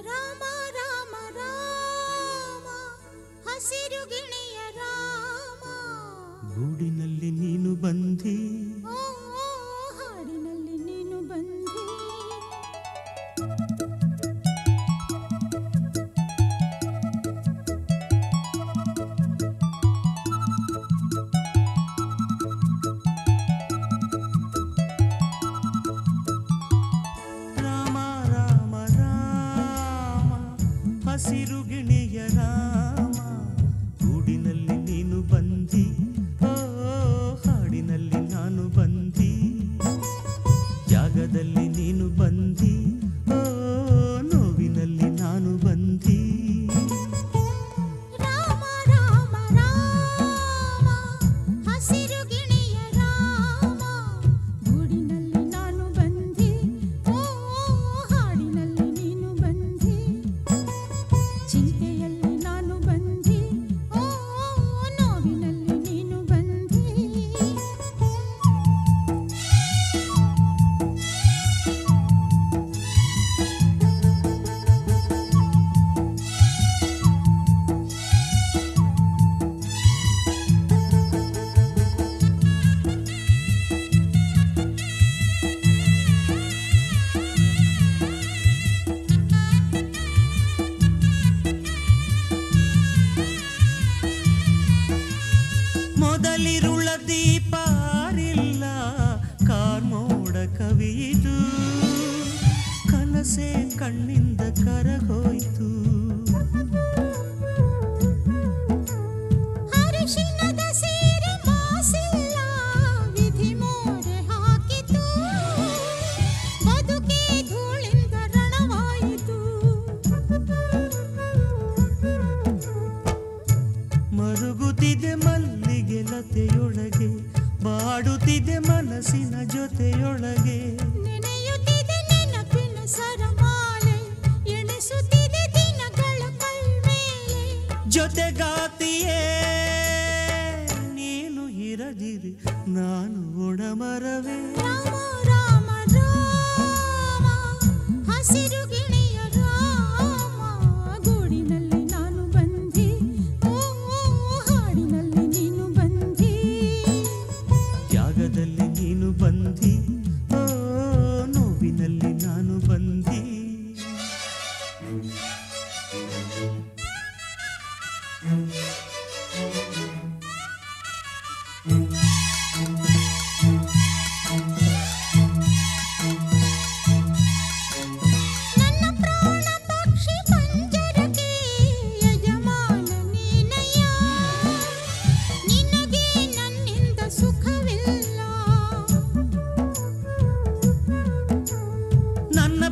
ರಾಮ ರಾಮ ರಾಮ ಹಸಿರು ಗಿಣಿಯ ರಾಮ ಗೂಡಿನಲ್ಲಿ ನೀನು ಬಂದಿ ಓ ಹಾಡಿನಲ್ಲಿ ನೀನು ಬಂದಿ ಹಸಿರು ಗಿಣಿಯ ರಾಮ ಗೂಡಿನಲ್ಲಿ ನೀನು ಬಂದಿ ಓ ಹಾಡಿನಲ್ಲಿ ನಾನು ಬಂದಿ ಜಾಗದಲ್ಲಿ ನೀನು ಬಂದಿ ಓ ನೋವಿನಲ್ಲಿ ನಾನು ಬಂದಿ ರಾಮ ರಾಮ ರಾಮ ಹಸಿರು ಗಿಣಿಯ ರಾಮ ಗೂಡಿನಲ್ಲಿ ನಾನು ಬಂದಿ ಓ ಹಾಡಿನಲ್ಲಿ ನೀನು ಬಂದಿ ಚಿಂತೆಯಲ್ಲಿ ನಾನು ಬಂದಿ ಓ ನೋವಿನಲ್ಲಿ ನೀನು ಬಂದಿ ಮೊದಲಿರುಳ ದೀಪ ಆರಿಲ್ಲ ಕಾರ್ಮೋಡ ಕವಿಯಿತು ಕನಸೆ ಕಣ್ಣಿಂದ ಕರಗೋಯ್ತು ಅರಿಶಿನದ ಸೀರೆ ಮಾಸಿಲ್ಲ ವಿಧಿ ಮೋರೆ ಹಾಕಿತು ಬದುಕೇ ಧೂಳಿಂದ ರಣವಾಯಿತು ಮರುಗುತ್ತಿದೆ ಮಲ್ಲಿಗೆ ಲತೆಯೊಳಗೆ ಬಾಡುತ್ತಿದೆ ಮನಸ್ಸಿನ ಜೊತೆಯೊಳಗೆ ನೆನೆಯುತ್ತಿದೆ ನೆನಪಿನ ಸರಮಾಲೆ ಎಣಿಸುತ್ತಿದೆ ದಿನಗಳ ಕಲ್ಮೇಲೆ ಜೊತೆಗಾತಿಯೇ ನೀನು ಇರದಿರಿ ನಾನು ಒಡಮರವೇ ರಾಮ ರಾಮ ರಾಮ ಹಸಿರು ಗಿಣಿಯ ರಾಮ ಗೂಡಿನಲ್ಲಿ ನಾನು ಬಂದಿ ಓ ಹಾಡಿನಲ್ಲಿ ನೀನು ಬಂದಿ ತ್ಯಾಗದಲ್ಲಿ ನೀನು ಬಂದಿ ಓ ನೋವಿನಲ್ಲಿ ನಾನು ಬಂದಿ ನನ್ನ ಪ್ರಾಣ ಪಕ್ಷಿ ಪಂಜರಕ್ಕೆ ಯಜಮಾನ ನೀನಯ್ಯ ನಿನಗೆ ನನ್ನಿಂದ ಸುಖವಿಲ್ಲ ನನ್ನ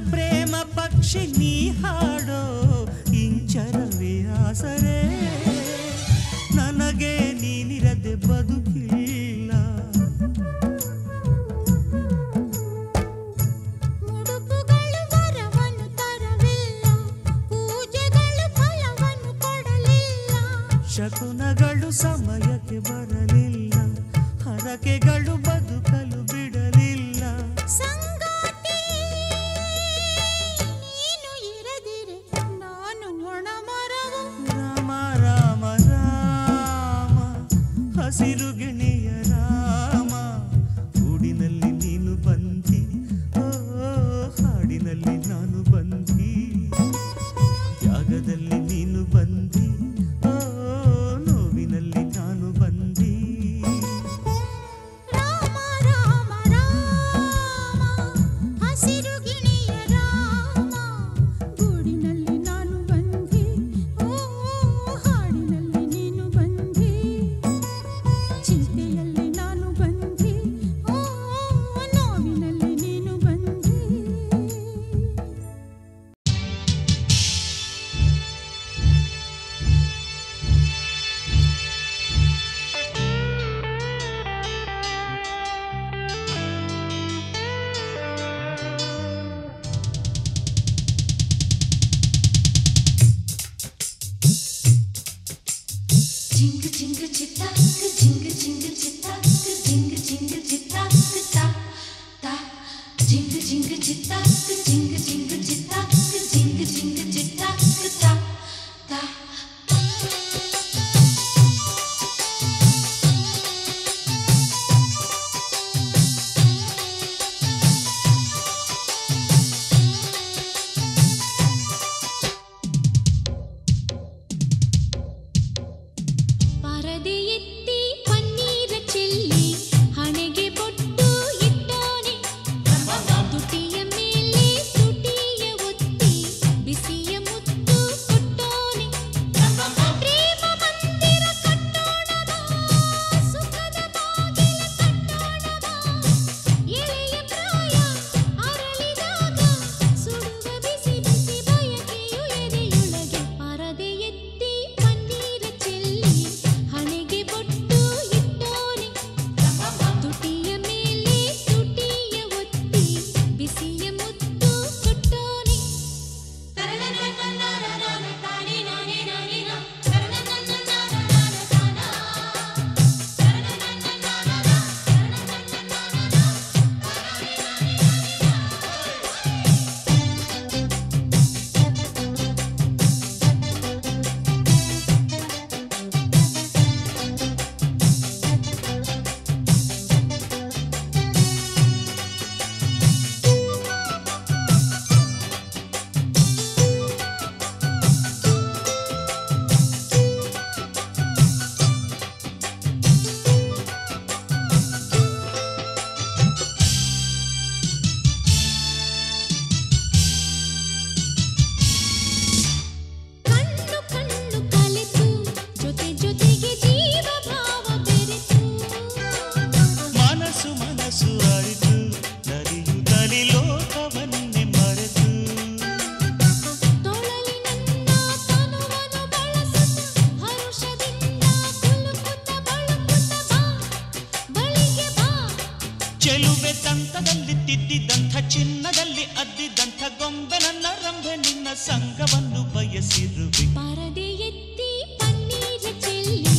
ಚೆಲುವೆ ದಂತದಲ್ಲಿ ತಿದ್ದಿದಂಥ ಚಿನ್ನದಲ್ಲಿ ಅದ್ದಿದಂಥ ಗೊಂಬೆ ನನ್ನ ರಂಭೆ ನಿನ್ನ ಸಂಗವನ್ನು ಬಯಸಿರುವೆ. ಪರದೆ ಎತ್ತಿ ಪನ್ನೀರ ಚೆಲ್ಲಿ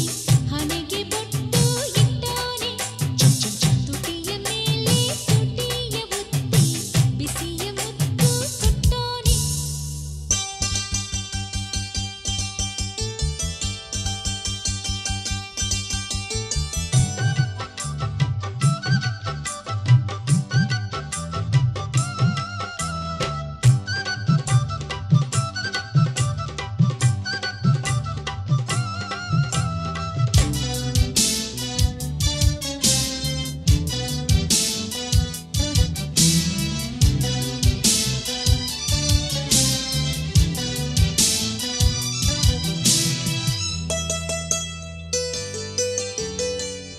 ಹಣೆಗೆ ಬೊಟ್ಟು ಇಟ್ಟೋನೆ, ತುಟಿಯ ಮೇಲೆ ತುಟಿಯ ಒತ್ತಿ ಬಿಸಿಯ ಮುತ್ತು ಕೊಟ್ಟೋನೆ.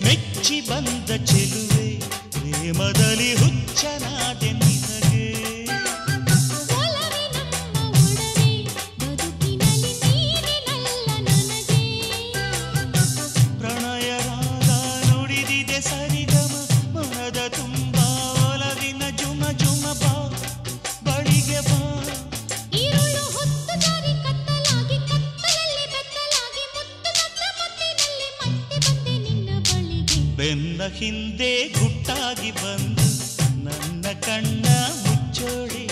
ಮೆಚ್ಚಿ ಬಂದ ಚೆಲುವೆ ಪ್ರೇಮದಲ್ಲಿ ಹುಚ್ಚನಾದೆ ನಿನಗೆ. ಒಲವಿನಮ್ಮ ಒಡವೆ ಬದುಕಿನಲ್ಲಿ ನೀರಿನಲ್ಲ ನನಗೆ. ಪ್ರಣಯ ರಾಗ ನುಡಿದಿದೆ ಸರಿಗಮ ಮನದ ತುಂಬ ಒಲವಿನ ಜುಮ ಜುಮ ಬಾ ಬಳಿಗೆ ಬಾ. ಈರುಳು ಹೊತ್ತು ಜಾರಿ ಕತ್ತಲಾಗಿ ಕತ್ತಲಲ್ಲಿ ಬೆತ್ತಲಾಗಿ ಮುತ್ತು ನನ್ನ ಮುತ್ತಿನಲ್ಲಿ ಮತ್ತೆ ಬಂದೆ ನಿನ್ನ ಬಳಿಗೆ. ಬೆನ್ನ ಹಿಂದೆ ಗುಟ್ಟಾಗಿ ಬಂದು ನನ್ನ ಕಣ್ಣ ಮುಚ್ಚೋಡೆ,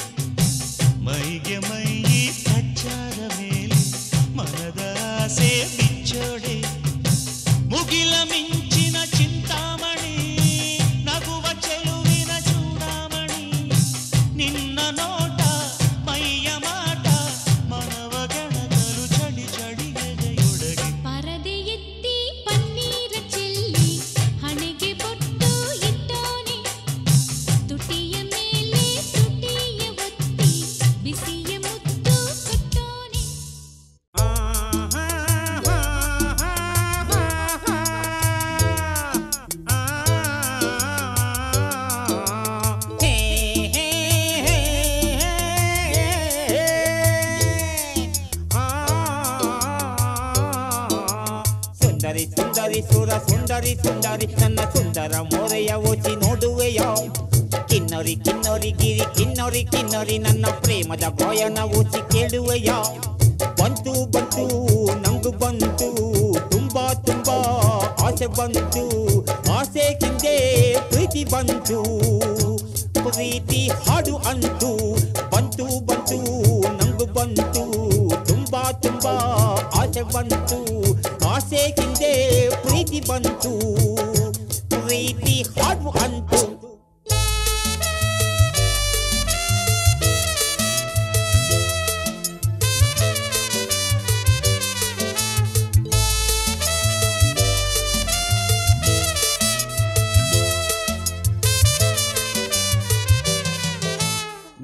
ಮೈಗೆ ಮೈ ಕಚ್ಚಾದ ಮೇಲೆ ಮನದ ಆಸೆ ಬಿಚ್ಚೋಡೆ. ಮುಗಿಲ ಮಿಂಚಿನ ಚಿಂತಾಮಣಿ ನಗುವ ಚೆಲುವಿನ ಚೂಡಾಮಣಿ, ನಿನ್ನ ನೋಟ ಮೈಯ ಮಾಟ ಮನವ ಗಣಗಲು ಚಡಿ ಚಡಿ ಎದೆಯೊಳಗೆ. ಪರದೆ ಎತ್ತಿ ಪನ್ನೀರ ಚೆಲ್ಲಿ ಹಣೆಗೆ ಬೊಟ್ಟು ಇಟ್ಟೋನೆ, ತುಟಿಯ ಮೇಲೆ ತುಟಿಯ ಒತ್ತಿ ಬಿಸಿಯ ಮುತ್ತು ಕೊಟ್ಟೋನೆ. ಸುಂದರಿ ಸುಂದರಿ ಸುರ ಸುಂದರಿ ಸುಂದರಿ ನನ್ನ ಸುಂದರ ಮೋರೆಯ ಓಚಿ ನೋಡುವೆಯ. ಕಿನ್ನರಿ ಕಿನ್ನರಿ ಗಿರಿ ಕಿನ್ನರಿ ಕಿನ್ನರಿ ನನ್ನ ಪ್ರೇಮದ ಗಾಯನ ಓಚಿ ಕೇಳುವೆಯ. ಬಂತು ಬಂತು ನಂಗು ಬಂತು ತುಂಬಾ ತುಂಬಾ ಆಸೆ ಬಂತು, ಆಸೆ ಕಿಂದೆ ಪ್ರೀತಿ ಬಂತು. ಪ್ರೀತಿ ಹಾಡು ಅಂಟು ಬಂತು ಬಂತು ನಂಗು ಬಂತು ತುಂಬಾ ತುಂಬಾ ಆಸೆ ಬಂತು ಆಸೆ ಹಿಂದೆ ಪ್ರೀತಿ ಬಂತು ಪ್ರೀತಿ ಹಾಡು ಅಂಟು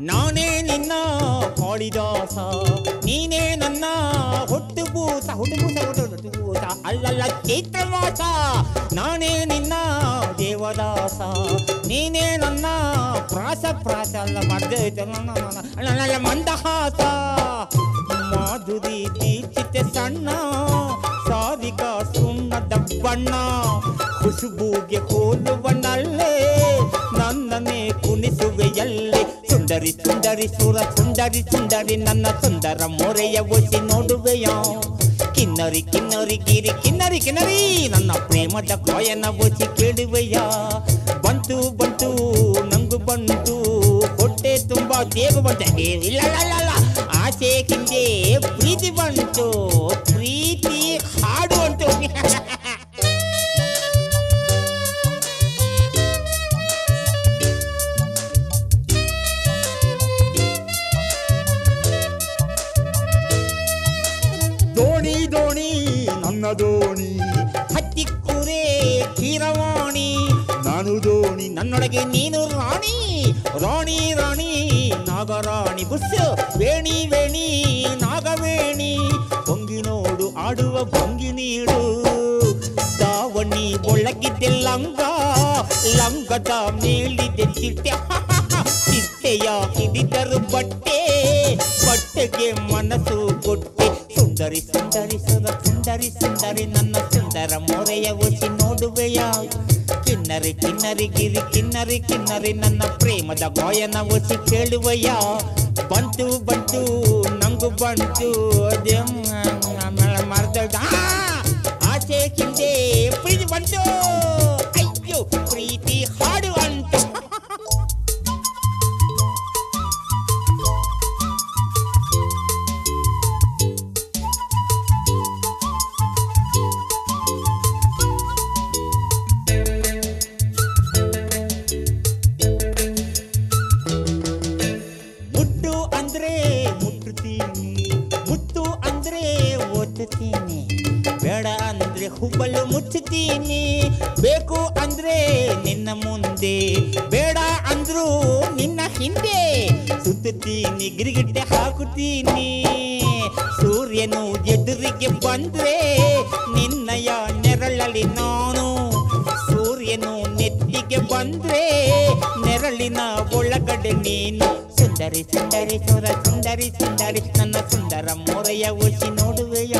ನಾನೇ ನಿನ್ನ ಕಾಳಿದಾಸ ನೀನೇ ನನ್ನ ಹುಟ್ಟುಬೂಸ ಅಲ್ಲಲ್ಲ ಚೈತ್ರಮಾಸ ನಾನೇ ನಿನ್ನ ದೇವದಾಸ ನೀನೇ ನನ್ನ ಪ್ರಾಸ ಅಲ್ಲ ಮಾಡ್ದೆ ಮಂದಹಾಸ ಮಾಧುರಿ ದೀಕ್ಷಿತ ಸಣ್ಣ ಸಾರಿಕಾ ಸುಣ್ಣದ ಬಣ್ಣ ಖುಷುಬುಗೆ ಹೋಲುವನಲ್ಲೇ ನನ್ನನ್ನೇ ಕುಣಿಸುವೆಯಲ್ಲೇ ಸುಂದರಿ ಸುಂದರಿ ಸುರ ಸುಂದರಿ ಸುಂದರಿ ನನ್ನ ಸುಂದರ ಮೊರೆಯ ಒಸಿ ನೋಡುವೆಯ ಕಿನ್ನರಿ ಕಿನ್ನರಿ ಗಿರಿ ಕಿನ್ನರಿ ಕಿನ್ನರಿ ನನ್ನ ಪ್ರೇಮದ ಗಾಯನ ಒಸಿ ಕೇಳುವೆಯ ಬಂತು ಬಂತು ನಂಗು ಬಂತು ಹೊಟ್ಟೆ ತುಂಬಾ ದೇವ ಬಂತ ಇಲ್ಲ ಆಸೆ ಹಿಂದೆ ಪ್ರೀತಿ ಬಂತು ಪ್ರೀತಿ ಹಾಡು ಅಂಟು ದೋಣಿ ದೋಣಿ ನನ್ನ ದೋಣಿ ಹತ್ತಿ ಕುರೆ ಕೀರವಾಣಿ ನಾನು ದೋಣಿ ನನ್ನೊಳಗೆ ನೀನು ರಾಣಿ ರಾಣಿ ರಾಣಿ ನಾಗರಾಣಿ ಬುಸ್ ವೇಣಿ ವೇಣಿ ನಾಗವೇಣಿ ಹೊಂಗಿ ನೋಡು ಆಡುವ ಭಂಗಿ ನೀಡು ದಾವಣಿ ಒಳಗಿದ್ದೆ ಲಂಗ ಲಂಗದ ಮೇಲಿದೆ ಚಿಟ್ಟೆ ಚಿಟ್ಟೆಯ ಹಿಡಿದರು ಬಟ್ಟೆ ಬಟ್ಟೆಗೆ ಮನಸ್ಸು ಕೊಟ್ಟೆ ಸುಂದರಿ ಸುಂದರಿ ಸುರ ಸುಂದರಿ ಸುಂದರಿ ನನ್ನ ಸುಂದರ ಮೊರೆಯ ಒಸಿ ನೋಡುವೆಯ ಕಿನ್ನರಿ ಕಿನ್ನರಿ ಗಿರಿ ಕಿನ್ನರಿ ಕಿನ್ನರಿ ನನ್ನ ಪ್ರೇಮದ ಗಾಯನ ಒಸಿ ಕೇಳುವೆಯ ಬಂತು ಬಂತು ನಂಗು ಬಂತು ಮರ್ದ ಆಸೆ ಹಿಂದೆ ಪ್ರೀತಿ ಬಂತು ಅಯ್ಯೋ ಪ್ರೀತಿ ಹಾಡು ಅಂತು ಬೇಡ ಅಂದ್ರೆ ಹುಬ್ಬಲು ಮುಚ್ಚುತ್ತೀನಿ ಬೇಕು ಅಂದ್ರೆ ನಿನ್ನ ಮುಂದೆ ಬೇಡ ಅಂದ್ರು ನಿನ್ನ ಹಿಂದೆ ಸುತ್ತುತ್ತೀನಿ ಗಿರಿಗಿಟ್ಟೆ ಹಾಕುತ್ತೀನಿ ಸೂರ್ಯನು ಎದುರಿಗೆ ಬಂದ್ರೆ ನಿನ್ನಯ ನೆರಳಲ್ಲಿ ನಾನು ಸೂರ್ಯನು ನೆತ್ತಿಗೆ ಬಂದ್ರೆ ನೆರಳಿನ ಒಳಗಡೆ ನೀನು ಸುಂದರಿ ಸುಂದರಿ ಸುರ ಸುಂದರಿ ಸುಂದರಿ ನನ್ನ ಸುಂದರ ಮೊರೆಯ ಒಸಿ ನೋಡುವೆಯ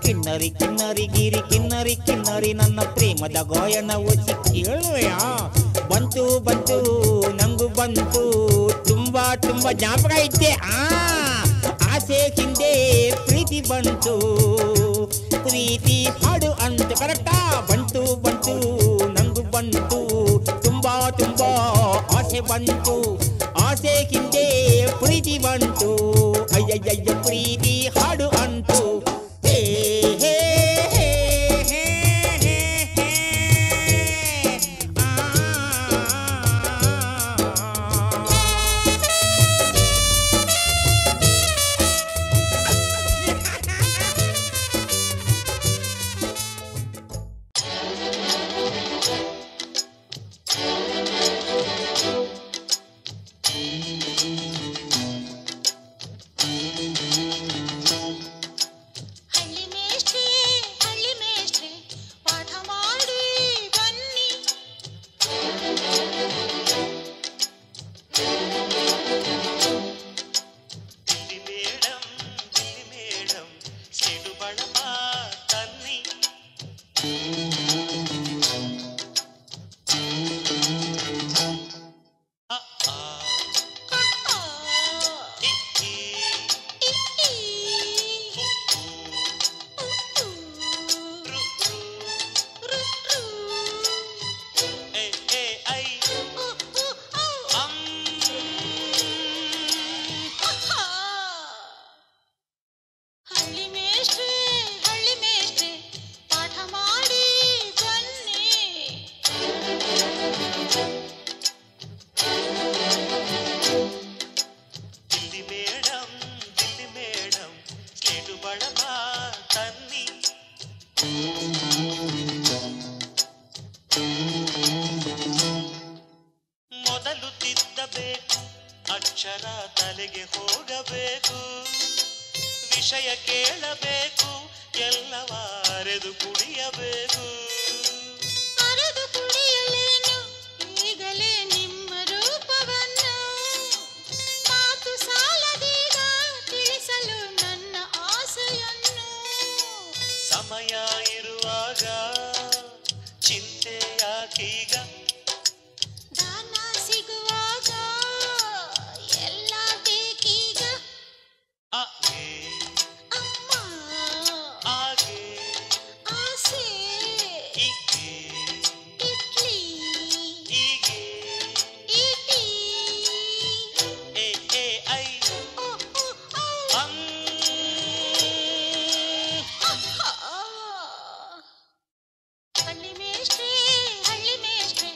ಕಿನ್ನರಿ ಕಿನ್ನರಿ ಗಿರಿ ಕಿನ್ನರಿ ಕಿನ್ನರಿ ನನ್ನ ಪ್ರೇಮದ ಗಾಯನ ಒಸಿ ಕೇಳುವೆಯ ಬಂತು ಬಂತು ನಂಗು ಬಂತು ತುಂಬಾ ತುಂಬಾ ಜ್ಞಾಪಕ ಇದ್ದೆ ಆಸೆ ಹಿಂದೆ ಪ್ರೀತಿ ಬಂತು ಪ್ರೀತಿ ಹಾಡು ಅಂತ ಕರೆಕ್ಟಾ ಬಂತು ಬಂತು ನಂಗು ಬಂತು ತುಂಬಾ ತುಂಬಾ ಆಸೆ ಬಂತು ಆಸೆ ಹಿಂದೆ ಪ್ರೀತಿ ಬಂತು ಅಯ್ಯಯ್ಯ ಪ್ರೀತಿ ಹಾಡು ಅಂತು ಹೇ ಹೇ ಹೇ ಹೇ ಹೇ ಹೇ ಕೇಳಬೇಕು, ಅಕ್ಷರ ತಲೆಗೆ ಹೋಗಬೇಕು, ವಿಷಯ ಕೇಳಬೇಕು, ಎಲ್ಲವ ಅರೆದು ಕುಡಿಯಬೇಕು. ಅರೆದು ಕುಡಿಯಲೇನು ಈಗಲೇ ನಿಮ್ಮ ರೂಪವನ್ನು, ಮಾತು ಸಾಲದೀಗ ತಿಳಿಸಲು ನನ್ನ ಆಸೆಯನ್ನು. ಸಮಯ ಇರುವಾಗ ಚಿಂತೆ ಯಾಕೀಗ, ದಾನ ಸಿಗುವಾಗ ಎಲ್ಲ ಬೇಕೀಗ. ಆಗೆ ಅಮ್ಮ ಆಗೆ ಆಸೆ ಹೀಗೆ ಇಡ್ಲಿ ಹೀಗೆ ಇಡ್ಲಿ ಎ ಎ ಐ ಓ ಓ ಓ. ಅಂ. ಹಳ್ಳಿ ಮೇಷ್ಟ್ರೆ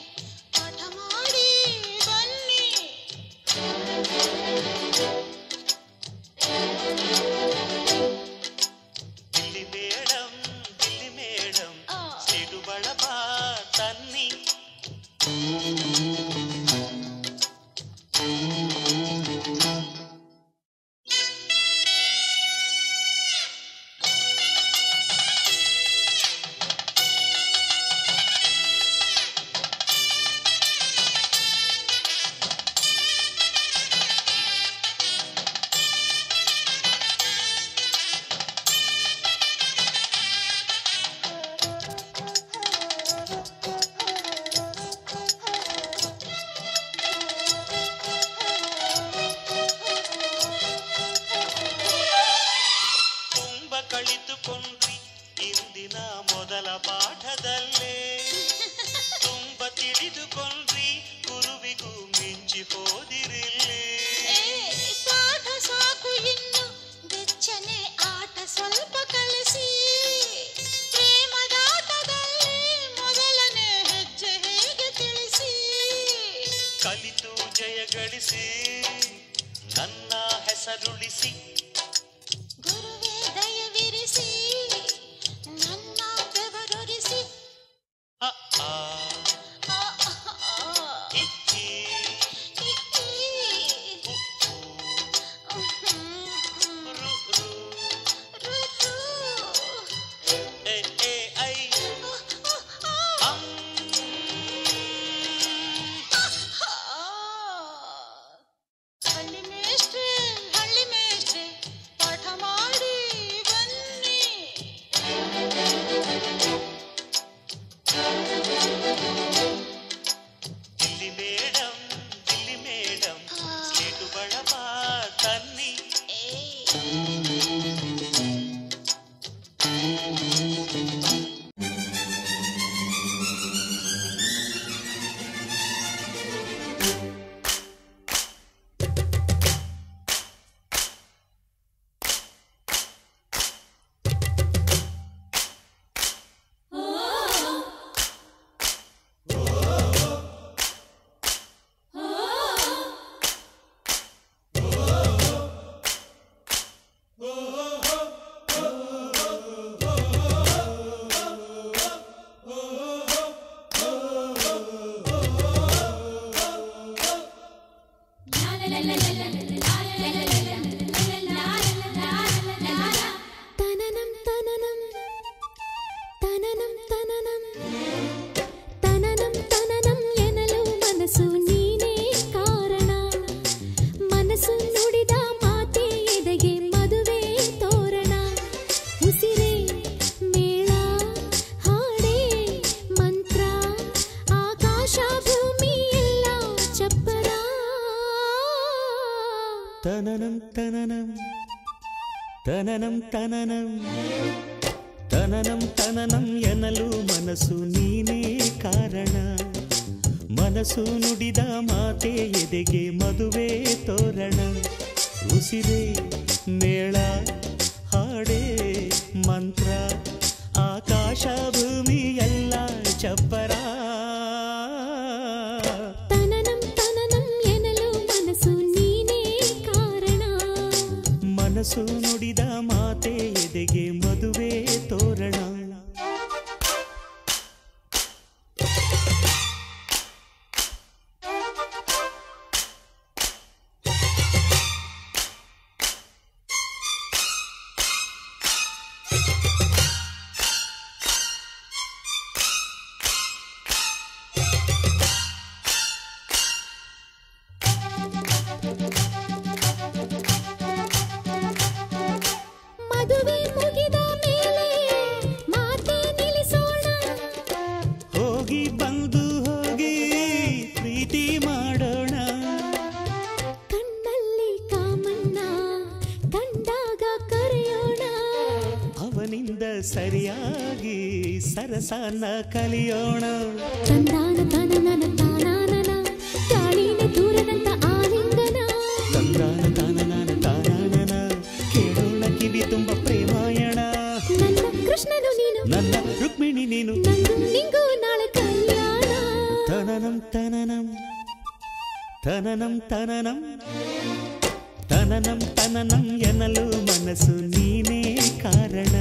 ಪಾಠ ಮಾಡಿ ಬನ್ನಿ. ದಿಲ್ಲಿ ಮೇಡಂ ಸಿಡು ಬಳಪ ತನ್ನಿ. ಕಳಿತುಕೊಂಡ್ರಿ ಇಂದಿನ ಮೊದಲ ಪಾಠದಲ್ಲೇ, ತುಂಬ ತಿಳಿದುಕೊಂಡ್ರಿ ಗುರುವಿಗೂ ಮಿಂಚಿ ಹೋದಿರಿಲ್ಲೇ. ಪಾಠ ಸಾಕು ಇನ್ನು ಬೆಚ್ಚನೆ ಆಟ ಸ್ವಲ್ಪ ಕಲಿಸಿ, ಪ್ರೇಮದಾಟದಲ್ಲಿ ಮೊದಲನೇ ಹೆಜ್ಜೆ ಹೇಗೆ ತಿಳಿಸಿ. ಕಲಿತು ಜಯ ಗಳಿಸಿ ನನ್ನ ಹೆಸರುಳಿಸಿ, ಗುರುವೇ ದಯವಿರಿಸಿ ನನ್ನ ಬೆವರೊರಿಸಿ. ಅ ಆ ಆ, ಆ, ಆ. ಇ ಈ ಇ, ಈ. ಉ ಊ ರು ರು ರು, ರು. ಎ ಎ ಐ ಅಂ. ಹಳ್ಳಿ ಮೇಷ್ಟ್ರೆ ಪಾಠ ಮಾಡಿ ಬನ್ನಿ. ದಿಲ್ಲಿ ಮೇಡಂ ಸ್ಲೇಟು ಬಳಪ ತನ್ನಿ. ತನನಂ ತನನಂ ತನನಂ ತನನಂ ತನನಂ ತನನಂ ಎನ್ನಲು ಮನಸ್ಸು ನೀನೇ ಕಾರಣ. ಮನಸ್ಸು ನುಡಿದ ಮಾತೆ ಎದೆಗೆ ಮದುವೆ ತೋರಣ. ಉಸಿರೇ ಮೇಳ ಹಾಡೇ ಮಂತ್ರ, ಆಕಾಶ ಭೂಮಿ ಎಲ್ಲ ಚಪ್ಪರ. ಮನಸ್ಸು ನುಡಿದ ಮಾತೆ ಎದೆಗೆ ಮದುವೆ ತೋರಣ. ಸರಿಯಾಗಿ ಸರಸನ ಕಲಿಯೋಣ. ತಂದಾನ ತಾನನ ತಾನಾನನ ಗಾಳಿನೇ ದೂರದಂತ ಆಲಿಂಗನ. ತಂದಾನ ತಾನನ ತಾನಾನನ ಕೇಳೋಣ ಕಿವಿ ತುಂಬ ಪ್ರೇಮಾಯಣ. ನನ್ನ ಕೃಷ್ಣನು ನೀನು, ನನ್ನ ರುಕ್ಮಿಣಿ ನೀನು, ನಂದು ನಿಂಗೂ ನಾಳೆ ಕಲ್ಯಾಣ. ತನನಂ ತನನಂ ತನನಂ ತನನಂ ತನನಂ ತನನಂ ಎನ್ನಲು ಮನಸ್ಸು ನೀನೇ ಕಾರಣ.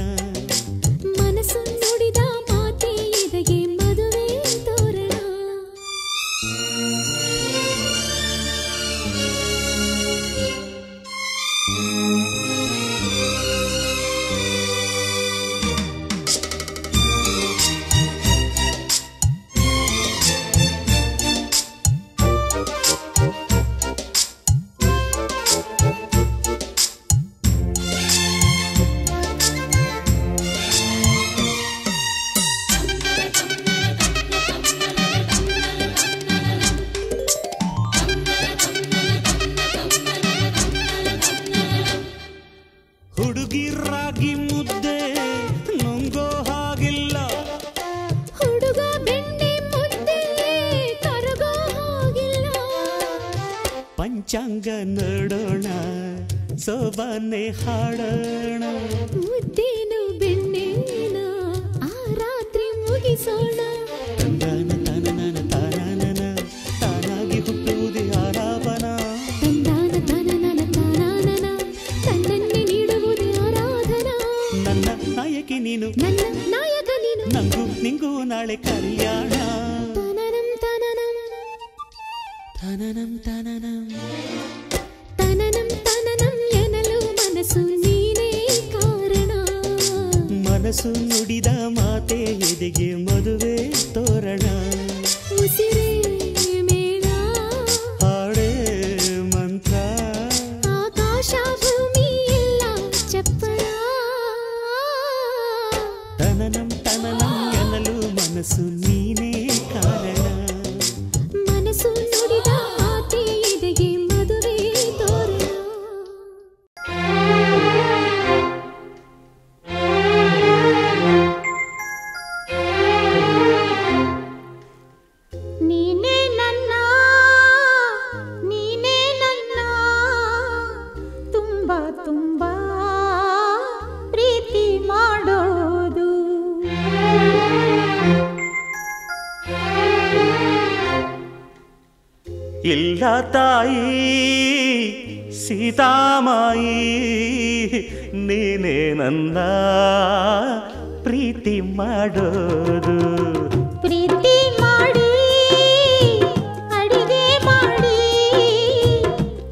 ಮನಸ್ಸು ನುಡಿದ ಮಾತೆ ಎದೆಗೆ ಮದುವೆ ತೋರಣ. ಹುಡುಗಿರಾಗಿ ಮುದ್ದೆ ನುಂಗೋ ಹಾಗಿಲ್ಲ, ಹುಡುಗ ಬೆಣ್ಣೆ ಮುದ್ದೆ ಕರಗೋ ಹಾಗಿಲ್ಲ. ಪಂಚಾಂಗ ನೋಡೋಣ ಸೋಬಾನೆ ಹಾಡೋಣ. ಮುದ್ದೇನು ಬೆಣ್ಣೆನ ಆ ರಾತ್ರಿ ಮುಗಿಸೋಣ. ತಂದಾನ ತಾನನ ತಾನಾನನ ತಾನಾಗಿ ಹುಟ್ಟುವುದೇ ಆಲಾಪನ. ತಂದಾನ ತಾನನ ತಾನಾನನ ತನ್ನನ್ನೇ ನೀಡುವುದೇ ಆರಾಧನಾ. ನನ್ನ ನಾಯಕಿ ನೀನು, ನನ್ನ ನಾಯಕ ನೀನು, ನಂಗೂ ನಿಂಗೂ ನಾಳೆ ಕಲ್ಯಾಣ. ತನನಂ ತನನಂ ತನನಂ ತನನಂ ತನನಂ ತನನಂ ಎನ್ನಲು ಮನಸ್ಸು ನೀನೇ ಕಾರಣ. ಮನಸ್ಸು ನುಡಿದ ಮಾತೆ ಎದೆಗೆ ಮದುವೆ ತೋರಣ. ಉಸಿರೇ ಮೇಳ, ಹಾಡೇ ಮಂತ್ರ, ಆಕಾಶ ಭೂಮಿ ಎಲ್ಲ ಚಪ್ಪಳ. ತನನಂ ತನನಂ ಎನ್ನಲು ಮನಸ್ಸು ನೀನೇ ಕಾರಣ. ಮನಸ್ಸು ನುಡಿದ ಮಾತೆ ಎದೆಗೆ ಮದುವೆ ತೋರಣ. ನೀನೇ ನನ್ನ, ನೀನೇ ನನ್ನ ತುಂಬ ತುಂಬ ಪ್ರೀತಿ ಮಾಡೋದು. ಇಲ್ಲ ತಾಯಿ ಸೀತಾಮಾಯಿ ನೀನೇ ನನ್ನ ಪ್ರೀತಿ ಮಾಡೋದು. ಪ್ರೀತಿ ಮಾಡಿ ಅಡಿಗೆ ಮಾಡಿ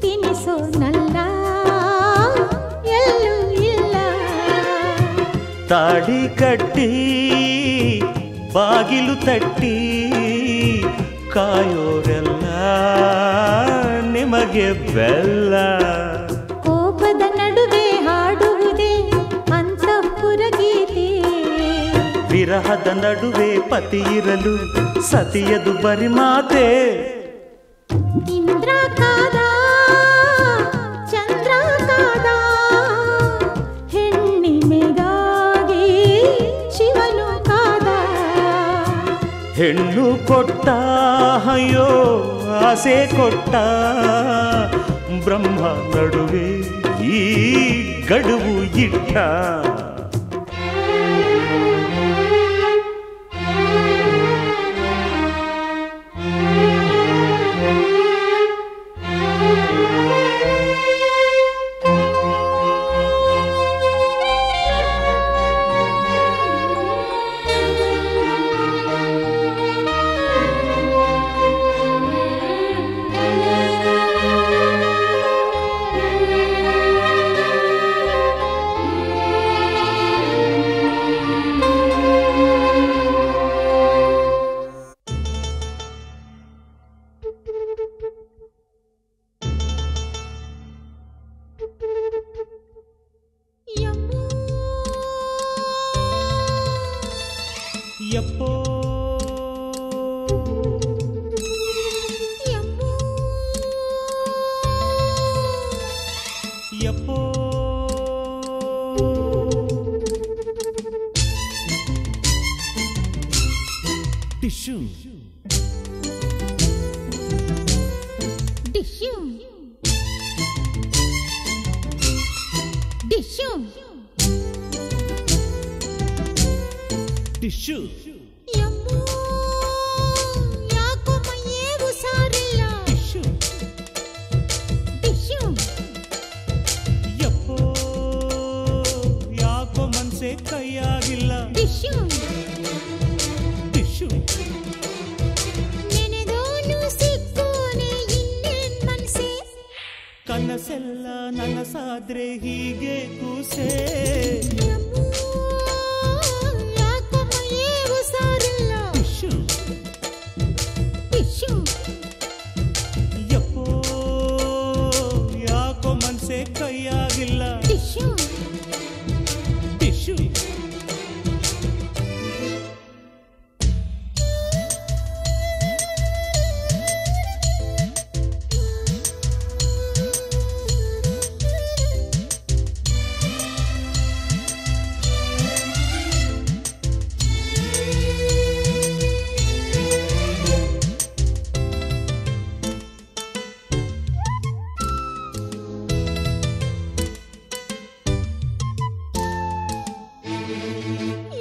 ತಿನಿಸೋನಲ್ಲ ಎಲ್ಲೂ ಇಲ್ಲ. ತಾಡಿ ಕಟ್ಟಿ ಬಾಗಿಲು ತಟ್ಟಿ ಕಾಯೋರೆಲ್ಲ ನಿಮಗೆ ಬೆಲ್ಲ. ಕೋಪದ ನಡುವೆ ಹಾಡುವುದೇ ಅಂತಃಪುರ ಗೀತೆ. ವಿರಹದ ನಡುವೆ ಪತಿ ಇರಲು ಸತಿಯದು ಬರಿ ಮಾತೆ. ಇಂದ್ರ ಕಾದ ಚಂದ್ರ ಕಾದ ಹೆಣ್ಣಿಮೆಗಾಗಿ ಶಿವನು ಕಾದ. ಹೆಣ್ಣು ಕೊಟ್ಟ ಅಯ್ಯೋ ಆಸೆ ಕೊಟ್ಟ ಬ್ರಹ್ಮ ನಡುವೆ ಈ ಗಡುವು ಇಟ್ಟ. ಟಿಶ್ಯೂ ಡಿಶ್ಯೂ ಡಿಶ್ಯೂ ಟಿಶ್ಯೂ ಯಮ್ಮೋ ಯಾಕೋ ಮೈಯೇ ಹುಷಾರಿಲ್ಲ ಟಿಶ್ಯೂ ಡಿಶ್ಯೂ ಯಪ್ಪೋ ಯಾಕೋ ಮನ್ಸೆ ಕೈಯಾಗಿಲ್ಲ ಡಿಶ್ಯೂ ಟಿಶ್ಯೂ ನೆನೆದೋನು ಸಿಕ್ಕೋನೆ ಇನ್ನೇನ್ ಮನ್ಸೆ ಕನಸೆಲ್ಲ ನನಸಾದ್ರೆ ಹೀಗೆ ಕೂಸೆ ಯಮ್ಮೋ ಯಾಕೋ ಮೈಯೇ ಹುಷಾರಿಲ್ಲ ಟಿಶ್ಯೂ ಡಿಶ್ಯೂ ಯಪ್ಪೋ ಯಾಕೋ ಮನ್ಸೆ ಕೈಯಾಗಿಲ್ಲ ಡಿಶ್ಯೂ ಟಿಶ್ಯೂ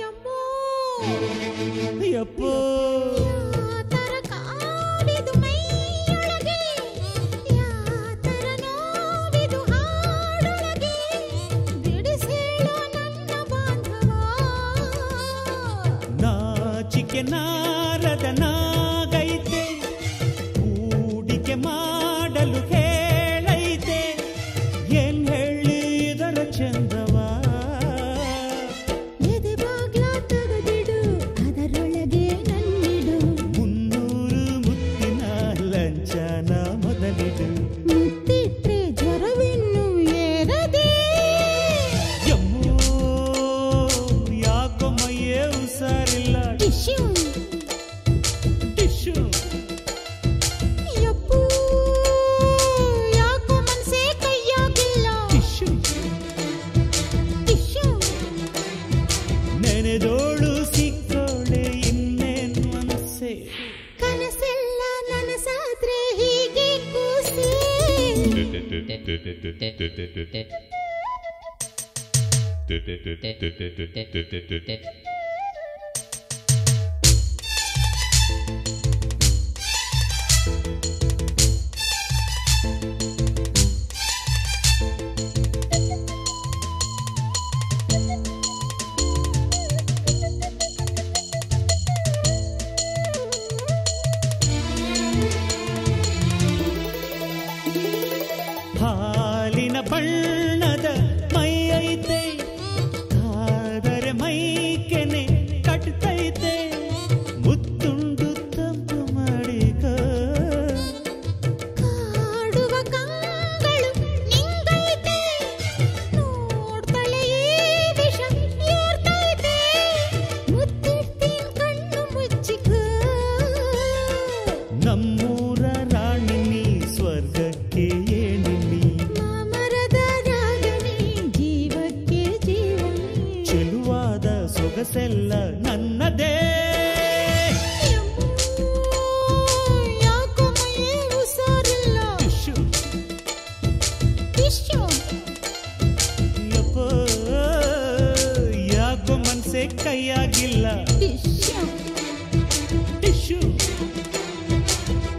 ಯಮ್ಮೋ ಯಪ್ಪೋ ಯಾತರ ಕಾಡಿದು ಮೈಯೊಳಗೆ ಯಾತರ ನೋವಿದು ಹಾಡೊಳಗೆ ಬಿಡಿಸೇಳೋ ನನ್ನ ಬಾಂಧವ ನಾಚಿಕೆ ನಾರದ ನಾಗೈತೆ ಹೂಡಿಕೆ ಮಾಡಲು ಹೇಳೈತೆ ಏನ್ ಹೇಳಿ ಇದರ ಚಂದವಾ ಎದೆ ಬಾಗ್ಲ ತೆಗೆದಿಡು ಅದರೊಳಗೆ ನನ್ನಿಡು ಮುನ್ನೂರು ಮುತ್ತಿನ ಲಂಚನ ಮೊದಲಿಡು ಮುತ್ತಿಟ್ರೆ ಜ್ವರವಿನ್ನು ಏರದೆ ಯಮ್ಮೋ ಯಾಕೋ ಮೈಯೇ ಹುಷಾರಿಲ್ಲ ಟಿಶ್ಯೂ ಟಿಶ್ಯೂ ಯಪ್ಪು ಯಾಕೋ ಮನ್ಸೆ ಕೈಯಾಗಿಲ್ಲ ಟಿಶ್ಯೂ ಟಿಶ್ಯೂ ನೆನೆದೋಳು ಸಿಕ್ಕೋಳೆ ಇನ್ನೇನ್ ಮನಸ್ಸೆ ಕನಸೆಲ್ಲ ನನಸಾದ್ರೆ ಹೀಗೆ ಕೂಸೆ ಹಾಲಿನ ಬಣ್ಣದ ಮೈ ಐತೆ ಕಾದರೆ ಮೈ ಕೆನೆ ಕಟ್ತೈತೆ ಮುತ್ತುಂಡು ತಪ್ಪು ಮಾಡಿಕ ಕಾಡುವ ಕಂಗಳು ನಿಂಗೈತೆ ನೋಡ್ತಲೇ ವಿಷ ಏರ್ತೈತೆ ಮುತ್ತಿಡ್ತೀನ್ ಕಣ್ಣು ಮುಚ್ಚಿಕ ನಮ್ಮೂರ ರಾಣಿ ನೀ ಸ್ವರ್ಗಕ್ಕೆ ಏಣಿನಿ ಮಾಮರದ ರಾಗನಿ ಜೀವಕ್ಕೆ ಜೀವನಿ ಚೆಲುವಾದ ಸೊಗಸೆಲ್ಲ ನನ್ನದೇ ಯಮ್ಮೋ ಯಾಕೋ ಮೈಯೇ ಹುಷಾರಿಲ್ಲ ಟಿಶ್ಯೂ ಟಿಶ್ಯೂ ಯಪ್ಪೋ ಯಾಕೋ ಮನ್ಸೆ ಕೈಯಾಗಿಲ್ಲ ಟಿಶ್ಯೂ ಟಿಶ್ಯೂ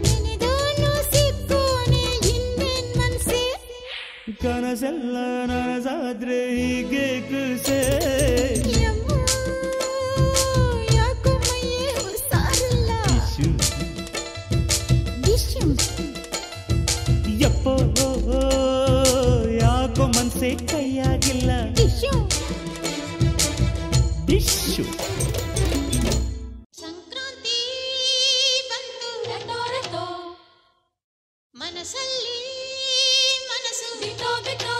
ನೆನೆದೋನು ಸಿಕ್ಕೋನೆ ಇನ್ನೇನ್ ಮನ್ಸೆ ಕನಸೆಲ್ಲ ನನಸಾದ್ರೆ ಹೀಗೆ ಕೂಸೆ ಯಮ್ಮೋ ಯಾಕೋ ಮೈಯೇ ಹುಷಾರಿಲ್ಲ ಟಿಶ್ಯೂ ಟಿಶ್ಯೂ ಯಪ್ಪೋ ಯಾಕೋ ಮನ್ಸೆ ಕೈಯಾಗಿಲ್ಲ ಟಿಶ್ಯೂ ಟಿಶ್ಯೂ ಸಂಕ್ರಾಂತಿ ಬಂತು ರಟೋ ರಟೋ ಮನಸ್ಸಲ್ಲಿ ಮನಸ್ಸು ಬಿಟೋ ಬಿಟೋ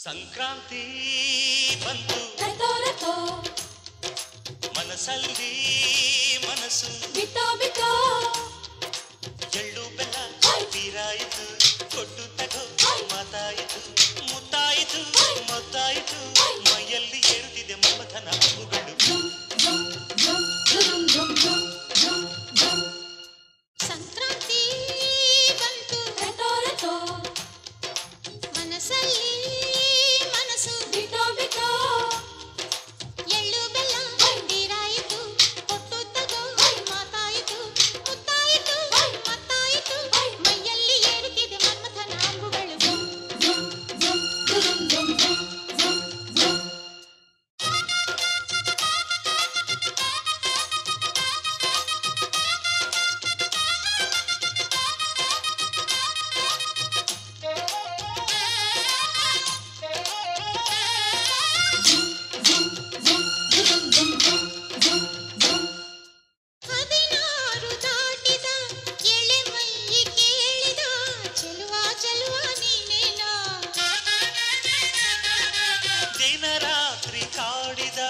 ಸಂಕ್ರಾಂತಿ ಬಂತು ಮನಸ್ಸಲ್ಲಿ ಮನಸ್ಸು ಬಿತ್ತೋ ಬಿತ್ತೋ ಎಳ್ಳು ಬೆಲ್ಲ ತೀರಾಯಿತು ಕೊಟ್ಟು ತಗೋ ಮಾತಾಯಿತು ಮುತ್ತಾಯಿತು ಮೊತ್ತಾಯಿತು ಮೈಯಲ್ಲಿ ಏರುತ್ತಿದೆ ಮಮಥನ ಹಬ್ಬುಗಳು ಸಂಕ್ರಾಂತಿ ಬಂತು ಮನಸ್ಸಲ್ಲಿ ಮನಸ್ಸು ಬಿತ್ತೋ ಬಿತ್ತೋ ಎಳ್ಳು ಬೆಲ್ಲ ತೀರಾಯಿತು ಕೊಟ್ಟು ತಗೋ ಮಾತಾಯಿತು ಮುತ್ತಾಯಿತು ಮತ್ತಾಯಿತು ಮೈಯಲ್ಲಿ ಏರುತ್ತಿದೆ ಮನ್ಮಥನ ಅಂಬುಗಳು ಹದಿನಾರು ದಾಟಿದ ಎಳೆ ಮೈ ಕೇಳಿದ ಚೆಲುವ ಚೆಲುವ ನೀನೇನೋ ದಿನ ರಾತ್ರಿ ಕಾಡಿದ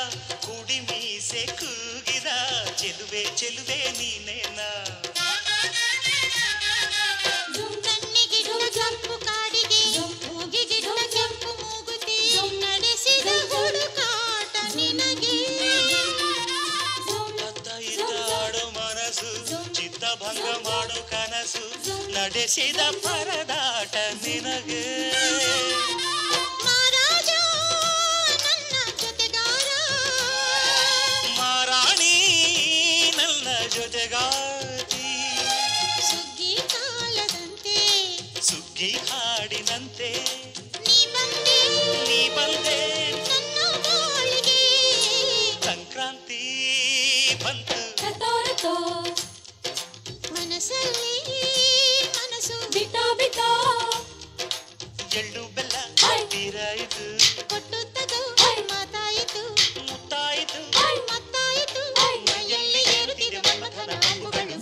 ಕುಡಿ ಮೀಸೆ ಕೂಗಿದ ಚೆಲುವೆ ಚೆಲುವೆ ನೀನೇನ ಕಣ್ಣಿಗಿಡುವ ಕೆಂಪು ಕಾಡಿಗೆ ಮೂಗಿಗಿಡುವ ಕೆಂಪು ಮೂಗುತಿ ನಡೆಸಿದ ಹುಡುಕಾಟ ನಿನಗೆ ಅತ್ತ ಇತ್ತ ಆಡೋ ಮನಸ್ಸು ಚಿತ್ತಭಂಗ ಮಾಡೋ ಕನಸು ನಡೆಸಿದ ಪರದಾಟ ನಿನಗೆ ಮಹಾರಾಜ ನನ್ನ ಜೊತೆಗಾರ ಮಾರಾಣಿ ನನ್ನ ಜೊತೆಗಾತಿ ಸುಗ್ಗಿ ಕಾಲದಂತೆ ಸುಗ್ಗಿ ಹಾಡಿನಂತೆ ನೀ ಬಂದೆ ನನ್ನ ಬಾಳಿಗೆ ಸಂಕ್ರಾಂತಿ ಬಂತು ಮನಸ್ಸಲ್ಲಿ ಮನಸ್ಸು ಬಿತ್ತೋ ಬಿತ್ತೋ ಎಳ್ಳು ಬೆಲ್ಲ ತೀರಾಯಿತು ಕೊಟ್ಟು ತಗೋ ಮಾತಾಯಿತು ಮುತ್ತಾಯಿತು ಮತ್ತಾಯಿತು ಮೈಯಲ್ಲಿ ಏರುತ್ತಿದೆ ಮನ್ಮಥನ ಅಂಬುಗಳು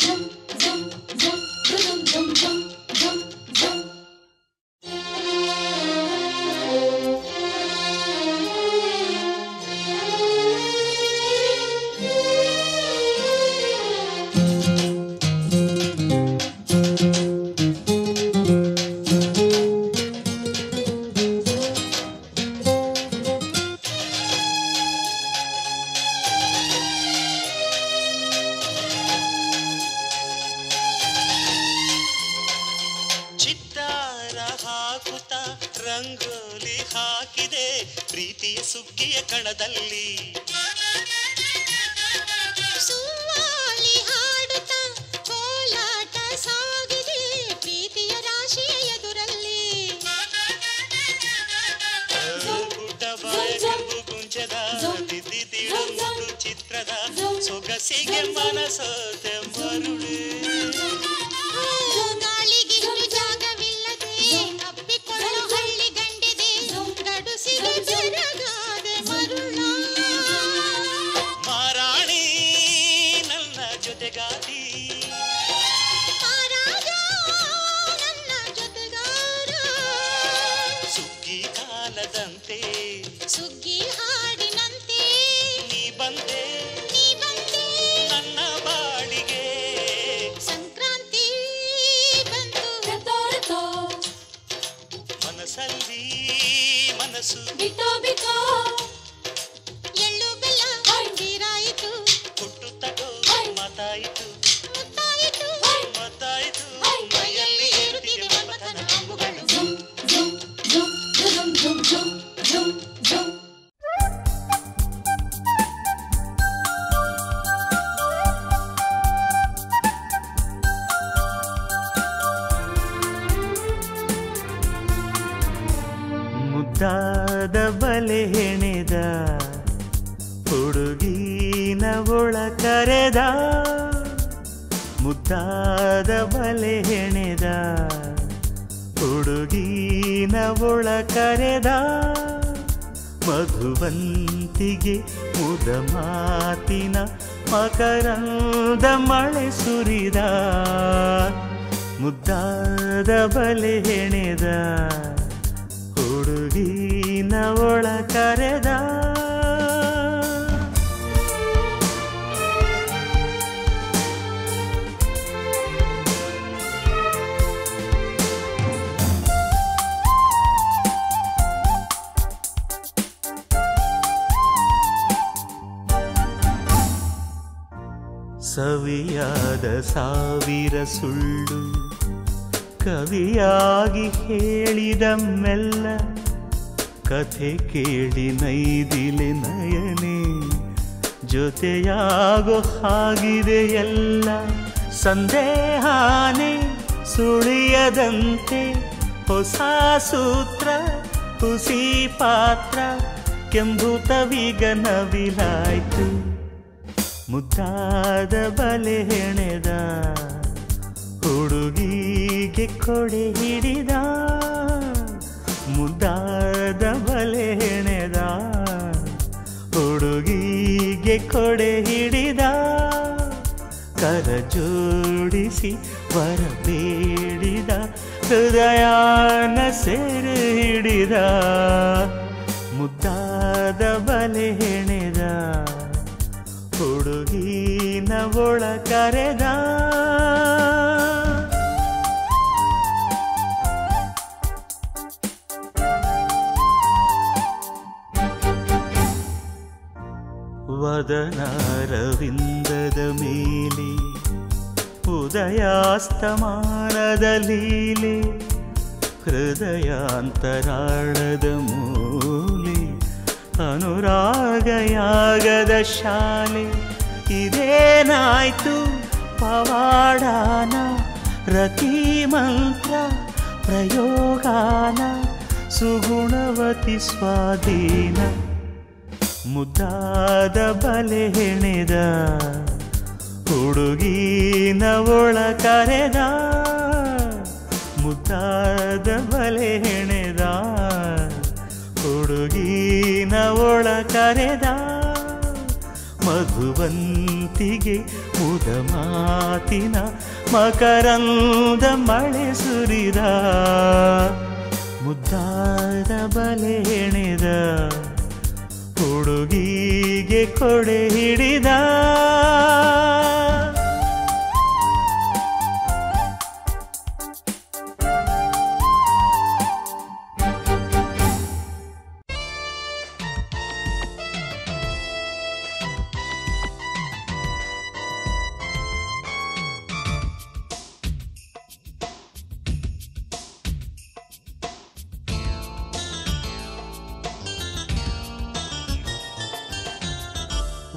ಚಿತ್ತಾರ ಹಾಕುತ್ತ ರಂಗೋಲಿ ಹಾಕಿದೆ ಪ್ರೀತಿಯ ಸುಗ್ಗಿಯ ಕಣದಲ್ಲಿ ಸುವಾಲಿ ಹಾಡುತ್ತ ಕೋಲಾಟ ಸಾಗಿದೆ ಪ್ರೀತಿಯ ರಾಶಿಯ ಎದುರಲ್ಲಿ ಗುಡ್ಡ ಬಾಯ ಕೆಂಪು ಕುಂಚದ ತಿದ್ದಿ ತೀಡು ಚಿತ್ರದ ಸೊಗಸಿಗೆ ಮನಸೋತೆ ಮರುಳು ಗಾಳಿಗಿಷ್ಟು ಜಾಗವಿಲ್ಲದೆ ಅಪ್ಪಿಕೊಳ್ಳೋ ಹಳ್ಳಿ ಗಂಡಿದೆ ಗಡುಸಿಗೆ ಜರಗಾದೆ ಮರುಳ ಮಾರಾಣಿ ನನ್ನ ಜೊತೆಗಾತಿ ಮಹಾರಾಜ ನನ್ನ ಜೊತೆಗಾರ ಸುಗ್ಗಿ ಕಾಲದಂತೆ ಸುಗ್ಗಿ ಹಾಡಿನಂತೆ ನೀ ಬಂದೆ ನನ್ನ ಬಾಳಿಗೆ ಸಂಕ್ರಾಂತಿ ಬಂತು ಮನಸ್ಸಲ್ಲಿ ಮನಸ್ಸು ಬಿತ್ತೋ ಬಿತ್ತೋ ಎಳ್ಳು ಬೆಲ್ಲ ತೀರಾಯಿತು ಕೊಟ್ಟು ತಗೋ ಮಾತಾಯಿತು ಮುತ್ತಾಯಿತು ಮತ್ತಾಯಿತು ಮೈಯಲ್ಲಿ ಏರುತ್ತಿದೆ ಮಮಥನ ಅಂಬುಗಳು ಮುದ್ದಾದ ಬಲೆ ಹೆಣೆದ ಹುಡುಗಿನ ಒಳ ಕರೆದ ಮುದ್ದಾದ ಬಲೆ ಹೆಣೆದ ಹುಡುಗಿನ ಒಳ ಕರೆದ ಮಧುವಂತಿಗೆ ಮುದ ಮಾತಿನ ಮಕರಂದ ಮಳೆ ಸುರಿದ ಮುದ್ದಾದ ಬಲೆ ಹೆಣೆದ ಹುಡುಗಿನ ನವಳ ಕರೆದ ಸವಿಯಾದ ಸಾವಿರ ಸುಳ್ಳು ಕವಿಯಾಗಿ ಹೇಳಿದ ಮೆಲ್ಲ ಕಥೆ ಕೇಳಿ ನೈದಿಲೆ ನಯನೆ ಜೊತೆಯಾಗೋ ಹಾಗಿದೆ ಎಲ್ಲ ಸಂದೇಹಾನೆ ಸುಳಿಯದಂತೆ ಹೊಸ ಸೂತ್ರ ಹುಸಿ ಪಾತ್ರ ಕೆಂಬುತವಿಗ ನವಿಲಾಯ್ತು ಮುದ್ದಾದ ಬಲೆ ಹೆಣೆದ ಹುಡುಗಿಗೆ ಕೊಡೆ ಹಿಡಿದ ಮುದ್ದಾದ ಬಲೆ ಹೆಣೆದ ಹುಡುಗಿಗೆ ಕೊಡೆ ಹಿಡಿದ ಕರ ಜೋಡಿಸಿ ವರ ಬೇಡಿದ ಹೃದಯನ ಸೆರೆ ಹಿಡಿದ ಮುದ್ದಾದ ಬಲೆ ಹೆಣೆದ ಹುಡುಗಿನ ಒಳ ಕರೆದ ವದನಾರವಿಂದದ ಮೇಲೆ ಉದಯಾಸ್ತಮಾನದ ಲೀಲೆ ಹೃದಯಾಂತರಾಳದ ಮೂಲೆ ಅನುರಾಗಯಾಗದ ಶಾಲೆ ಇದೇನಾಯ್ತು ಪವಾಡಾನ ರತಿ ಮಂತ್ರ ಪ್ರಯೋಗಾನ ಸುಗುಣವತಿ ಸ್ವಾಧೀನ ಮುದ್ದಾದ ಬಲೆ ಹೆಣೆದ ಹುಡುಗಿನ ಒಳ ಕರೆದ ಮುದ್ದಾದ ಬಲೆ ಹೆಣೆದ ಹುಡುಗಿನ ಒಳ ಕರೆದ ಮಧುವಂತಿಗೆ ಮುದ ಮಾತಿನ ಮಕರಂದ ಮಳೆ ಸುರಿದ ಮುದ್ದಾದ ಬಲೆ ಹೆಣೆದ ಹುಡುಗಿಗೆ ಕೊಡೆ ಹಿಡಿದ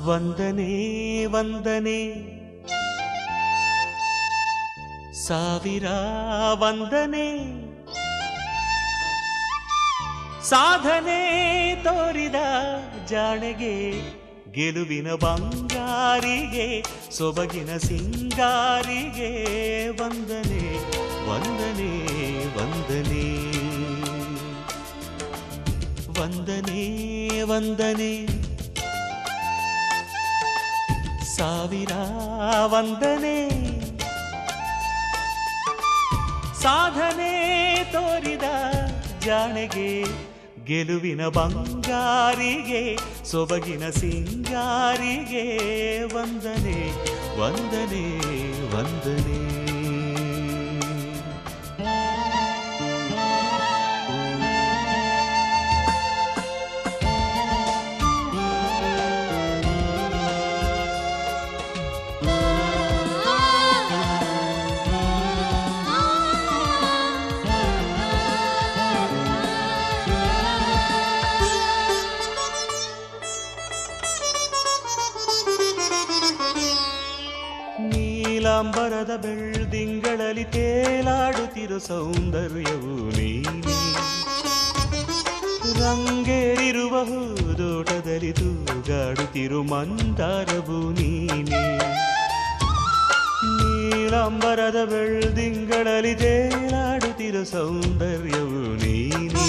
ವಂದನೆ ವಂದನೆ ಸಾವಿರ ವಂದನೆ ಸಾಧನೆ ತೋರಿದ ಜಾಣೆಗೆ ಗೆಲುವಿನ ಬಂಗಾರಿಗೆ ಸೊಬಗಿನ ಸಿಂಗಾರಿಗೆ ವಂದನೆ ವಂದನೆ ವಂದನೆ ವಂದನೆ ವಂದನೆ ಸಾವಿರ ವಂದನೆ ಸಾಧನೆ ತೋರಿದ ಜಾಣೆಗೆ ಗೆಲುವಿನ ಬಂಗಾರಿಗೆ ಸೊಬಗಿನ ಸಿಂಗಾರಿಗೆ ವಂದನೆ ವಂದನೆ ವಂದನೆ ನೀಲಾಂಬರದ ಬೆಳ್ದಿಂಗಳಲ್ಲಿ ತೇಲಾಡುತ್ತಿರೋ ಸೌಂದರ್ಯವು ನೀನೆ ರಂಗೇರಿರುವ ಹೂದೋಟದಲ್ಲಿ ತೂಗಾಡುತ್ತಿರೋ ಮಂದಾರವು ನೀನೆ ನೀಲಾಂಬರದ ಬೆಳ್ದಿಂಗಳಲ್ಲಿ ತೇಲಾಡುತ್ತಿರೋ ಸೌಂದರ್ಯವು ನೀನೆ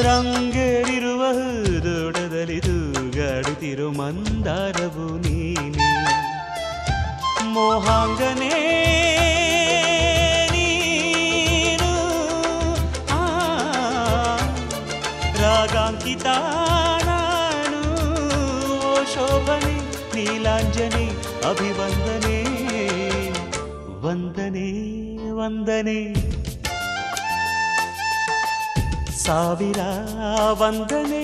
ರಂಗೇರಿರುವ ಹೂದೋಟದಲ್ಲಿ ತೂಗಾಡುತ್ತಿರೋ ಮಂದಾರವು ನೀನೆ ಮೋಹಾಂಗನೇ ನೀನು ಪುಲಾಂಕಿತ ನಾನು ಓ ಶೋಭನೆ ನೀಲಾಂಜನೆ ಅಭಿವಂದನೆ ವಂದನೆ ವಂದನೆ ಸಾವಿರ ವಂದನೆ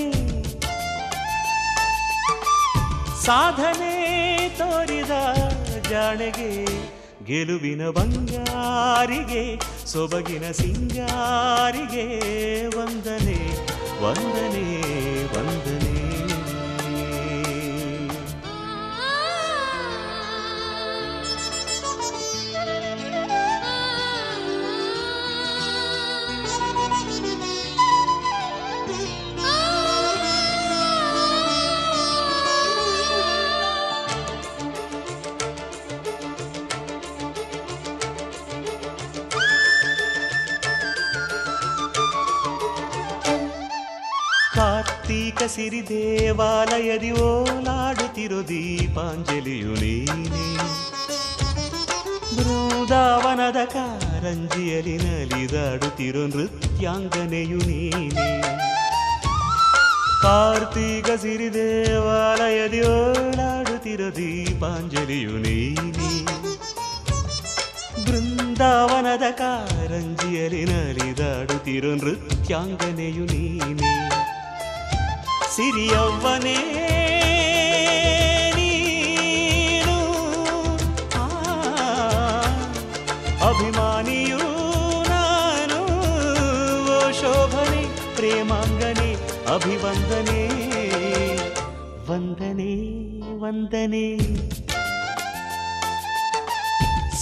ಸಾಧನೆ ತೋರಿದ ಜಾಣೆಗೆ ಗೆಲುವಿನ ಬಂಗಾರಿಗೆ ಸೊಬಗಿನ ಸಿಂಗಾರಿಗೆ ವಂದನೆ ವಂದನೆ ವಂದನೆ ಕಾರ್ತೀಕ ಸಿರಿ ದೇವಾಲಯದಿ ಓಲಾಡುತ್ತಿರೋ ದೀಪಾಂಜಲಿಯು ನೀನೆ ಬೃಂದಾವನದ ಕಾರಂಜಿಯಲ್ಲಿ ನಲಿದಾಡುತ್ತಿರೋ ನೃತ್ಯಾಂಗನೆಯು ನೀನೆ ಕಾರ್ತೀಕ ಸಿರಿ ದೇವಾಲಯದಿ ಓಲಾಡುತ್ತಿರೋ ದೀಪಾಂಜಲಿಯು ನೀನೆ ಬೃಂದಾವನದ ಕಾರಂಜಿಯಲ್ಲಿ ನಲಿದಾಡುತ್ತಿರೋ ನೃತ್ಯಾಂಗನೆಯು ನೀನೆ ಸಿರಿಯವ್ವನೇ ನೀನು ಅಭಿಮಾನಿಯೂ ನಾನು ಓ ಶೋಭನೆ ಪ್ರೇಮಾಂಗನೆ ಅಭಿವಂದನೆ ವಂದನೆ ವಂದನೆ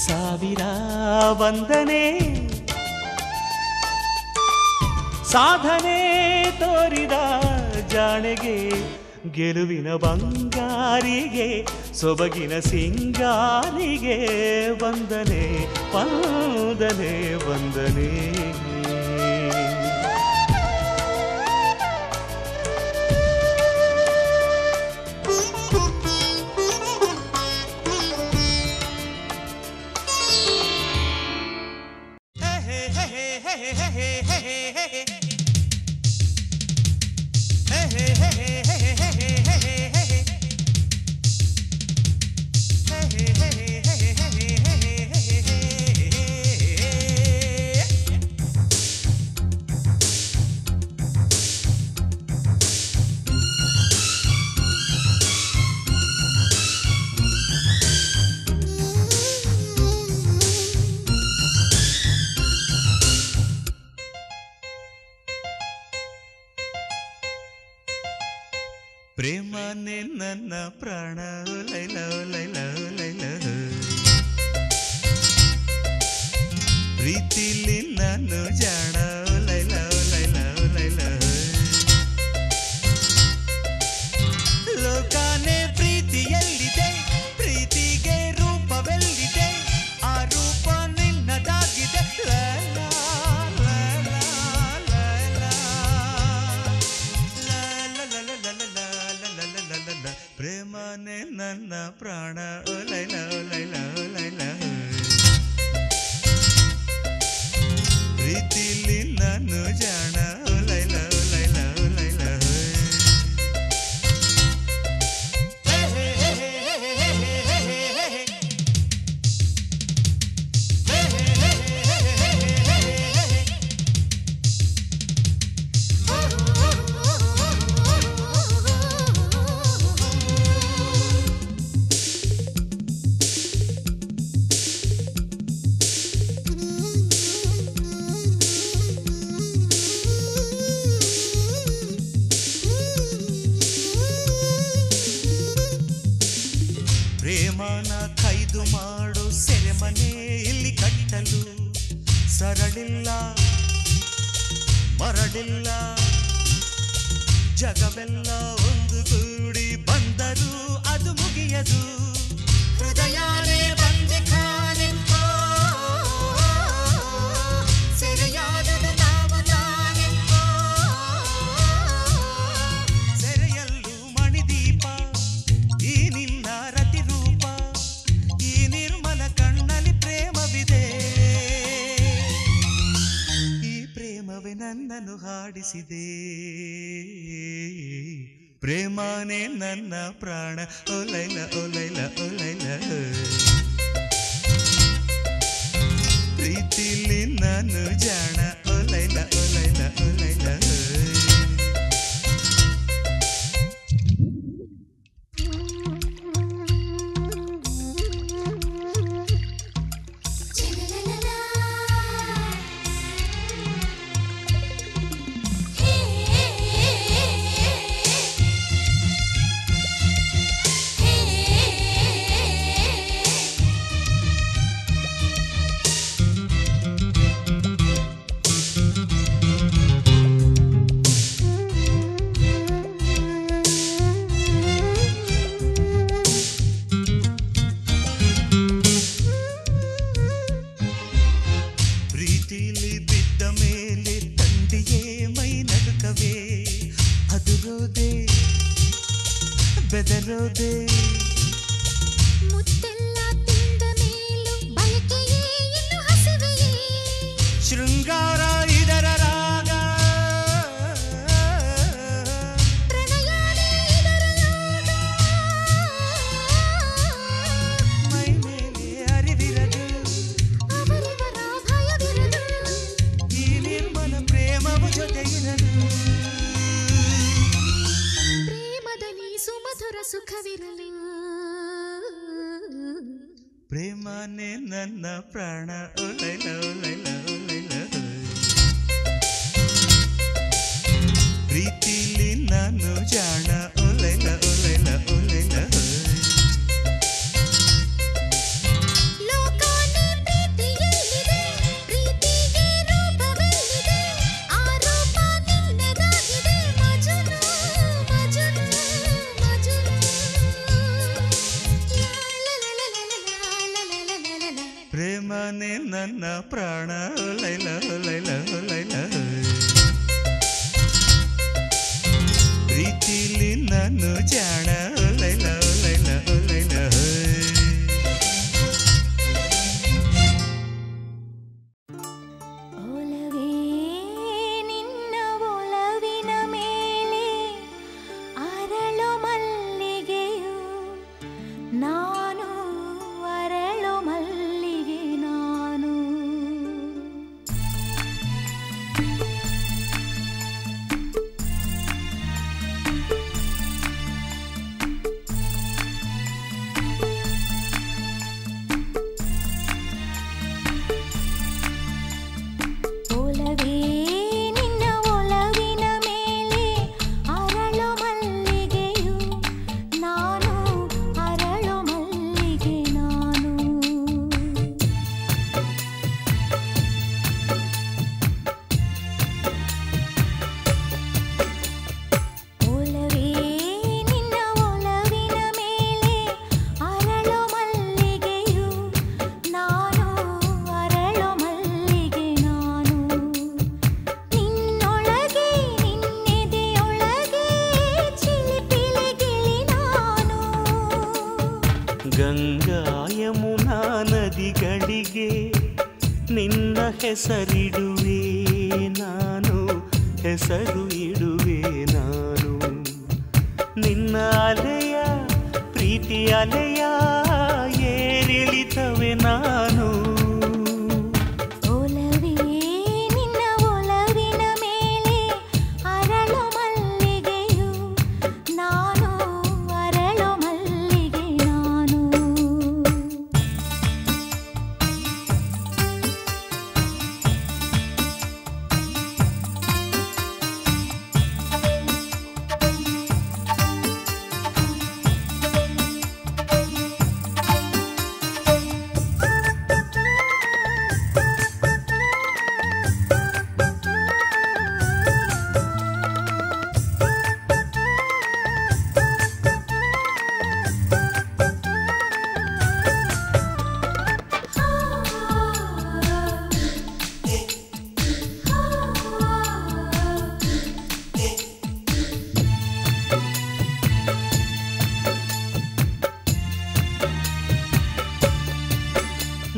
ಸಾವಿರ ವಂದನೆ ಸಾಧನೆ ತೋರಿದ ಜಾಣೆಗೆ ಗೆಲುವಿನ ಬಂಗಾರಿಗೆ ಸೊಬಗಿನ ಸಿಂಗಾರಿಗೆ ವಂದನೆ ವಂದನೆ ವಂದನೆ ಪ್ರೇಮನೇ ನನ್ನ ಪ್ರಾಣ ಲೈಲ ಲೈಲ ಲೈಲ ಪ್ರೀತಿಲಿ ನಾನು ಜಾಣ ಲೈಲ ಲೈಲ ಲೈಲ ಲೋಕಾನೇ ಪ್ರೀತಿಯಲ್ಲಿದೆ ಪ್ರೀತಿಗೆ ರೂಪವೆಲ್ಲಿದೆ ಆ ರೂಪ ನಿನ್ನದಾಗಿದೆ ಲೈಲ ಲೈಲ ಲೈಲ ಪ್ರೇಮನೇ ನನ್ನ ಪ್ರಾಣ ಲೈಲ ಲೈಲ ಲೈಲ ಪ್ರೀತಿಲಿ ನಾನು ಜಾಣ ಲೈಲ ಲೈಲ ಲೈಲ ಪ್ರೇಮನ ಕೈದು ಮಾಡು ಸೆರೆಮನೆ ಇಲ್ಲಿ ಕಟ್ಟಲು ಸರಳಿಲ್ಲ ಮರಳಿಲ್ಲ ಜಗವೆಲ್ಲ ಒಂದು ಕೂಡಿ ಬಂದರೂ ಅದು ಮುಗಿಯದು ಹೃದಯನೇ ಬಂದೆ ಖಾನೆ ಸೆರೆಯಾದದ ನಾವು ತಾನೆ ಸೆರೆಯಲ್ಲೂ ಮಣಿದೀಪ ಈ ನಿನ್ನ ರತಿರೂಪ ಈ ನಿರ್ಮಲ ಕಣ್ಣಲ್ಲಿ ಪ್ರೇಮವಿದೆ ಈ ಪ್ರೇಮವೇ ನನ್ನನ್ನು ಹಾಡಿಸಿದೆ ಪ್ರೇಮಾನೇ ನನ್ನ ಪ್ರಾಣ ಓಲೈಲ ಓಲೈಲ ಓಲೈಲ ಪ್ರೀತಿಲಿ ನಾನು ಜಾಣ ಓಲೈಲ ಓಲೈಲ ಓಲೈಲ ಮುತ್ತೆಲ್ಲ ತಿಂದ ಮೇಲೂ ಬಯಕೆಯೇ ಇನ್ನು ಹಸಿವೆಯೇ ಶೃಂಗಾರ ಇದರ ರಾಗ ಪ್ರಣಯನೇ ಇದರ ಯೋಗ ಮೈ ಮೇಲೆ ಅರಿವಿರದು ಅವರಿವರ ಭಯವಿರದು ಈ ನಿರ್ಮಲ ಪ್ರೇಮವು ಜೊತೆಗಿರದು ಪ್ರೇಮದಲ್ಲಿ ಸುಮಧುರ ಸುಖವಿರಲು ಪ್ರೇಮನೇ ನನ್ನ ಪ್ರಾಣ ಓಲೈಲ ಓಲೈಲ ಓಲೈಲ ಪ್ರೀತಿಲಿ ನಾನು ಜಾಣ ಓಲೈಲ ಓಲೈಲ ಓಲೈಲ ಲೋಕಾನೇ ಪ್ರೀತಿಯಲ್ಲಿದೆ ಪ್ರೀತಿಗೆ ರೂಪವೆಲ್ಲಿದೆ ಆ ರೂಪ ನಿನ್ನದಾಗಿದೆ ಮಜನು ಮಜನು ಮಜನು ಪ್ರೇಮನೇ ನನ್ನ ಪ್ರಾಣ ಓಲೈಲ ಓಲೈಲ ಓಲೈಲ ಪ್ರೀತಿಲಿ ನಾನು ಜಾಣ ಓಲೈಲ ಓಲೈಲ ಓಲೈಲ ಒಲವೇ ನಿನ್ನ ಒಲವಿನ ಮೇಲೆ ಅರಳು ಮಲ್ಲಿಗೆಯು ನಾನು ಅರಳು ಮಲ್ಲಿಗೆ ನಾನು ಒಲವೇ ನಿನ್ನ ಒಲವಿನ ಮೇಲೆ ಅರಳು ಮಲ್ಲಿಗೆಯು ನಾನು ಅರಳು ಮಲ್ಲಿಗೆ ನಾನು ಒಲವೇ ನಿನ್ನ ಒಲವಿನ ಮೇಲೆ ಅರಳು ಮಲ್ಲಿಗೆಯು ನಾನು ಅರಳು ಮಲ್ಲಿಗೆ ನಾನು ನಿನ್ನೊಳಗೆ ನಿನ್ನೆದೆಯೊಳಗೆ ಚಿಲಿಪಿಲಿ ಗಿಳಿ ನಾನು ಗಂಗಾ ಯಮುನಾ ನದಿಗಳಿಗೆ ನಿನ್ನ ಹೆಸರಿಡುವೆ ನಾನು ಹೆಸರು ಇಡುವೆ ನಾನು ನಿನ್ನ ಅಲೆಯ ಪ್ರೀತಿ ಅಲೆಯ ಏರಿಳಿತವೆ ನಾನು ಒಲವೇ ನಿನ್ನ ಒಲವಿನ ಮೇಲೆ ಅರಳು ಮಲ್ಲಿಗೆಯು ನಾನು ಅರಳು ಮಲ್ಲಿಗೆ ನಾನು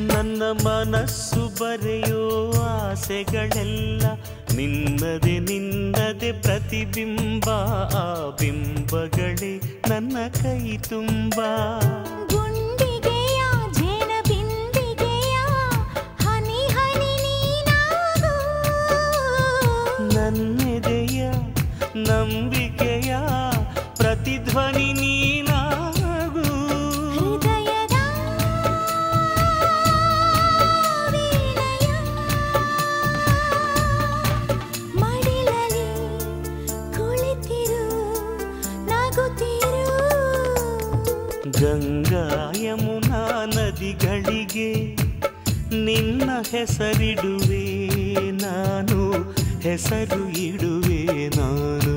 ನನ್ನ ಮನಸ್ಸು ಬರೆಯೋ ಆಸೆಗಳೆಲ್ಲ ನಿನ್ನದೆ ಪ್ರತಿಬಿಂಬ ಆ ಬಿಂಬಗಳೇ ನನ್ನ ಕೈ ತುಂಬ ಗುಂಡಿಗೆಯ ಜೇನ ಬಿಂದಿಗೆಯ ಹನಿ ಹನಿ ನೀನಾಗು ನನ್ನೆದೆಯ ನಂಬಿಕೆಯ ಪ್ರತಿಧ್ವನಿ ನೀನಾಗು ಹೃದಯದ ವೀಣೆಯ ಮಡಿಲಲ್ಲಿ ಕುಳಿತಿರು ನಗುತ್ತಿರು ಗಂಗಾ ಯಮುನಾ ನದಿಗಳಿಗೆ ನಿನ್ನ ಹೆಸರಿಡುವೆ ನಾನು ಹೆಸರು ಇಡುವೆ ನಾನು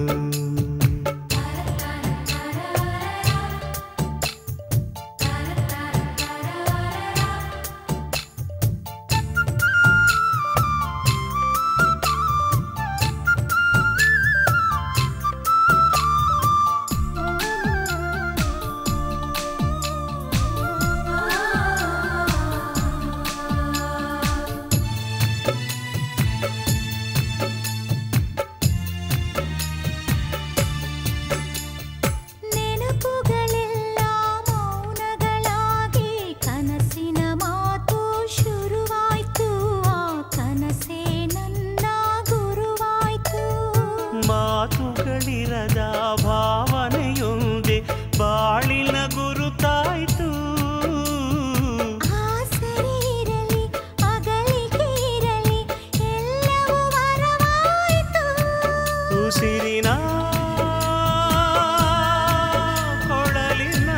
ನೆನಪುಗಳೆಲ್ಲ ಮೌನಗಳಾಗಿ ಕನಸಿನ ಮಾತು ಶುರುವಾಯ್ತು ಆ ಕನಸೇ ನನ್ನ ಗುರುವಾಯ್ತು ಮಾತುಗಳಿರದ ಭಾವನೆಯೊಂದೇ ಬಾಳಿನ ಗುರುತಾಯ್ತು ಆಸರೆ ಇರಲಿ ಅಗಲಿಕೆ ಇರಲಿ ಎಲ್ಲವೂ ವರವಾಯ್ತು ಉಸಿರಿನ ಕೊಳಲಿನ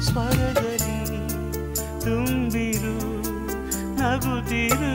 ಸ್ವರದಲ್ಲಿ ತುಂಬಿರು ನಗುತ್ತಿರು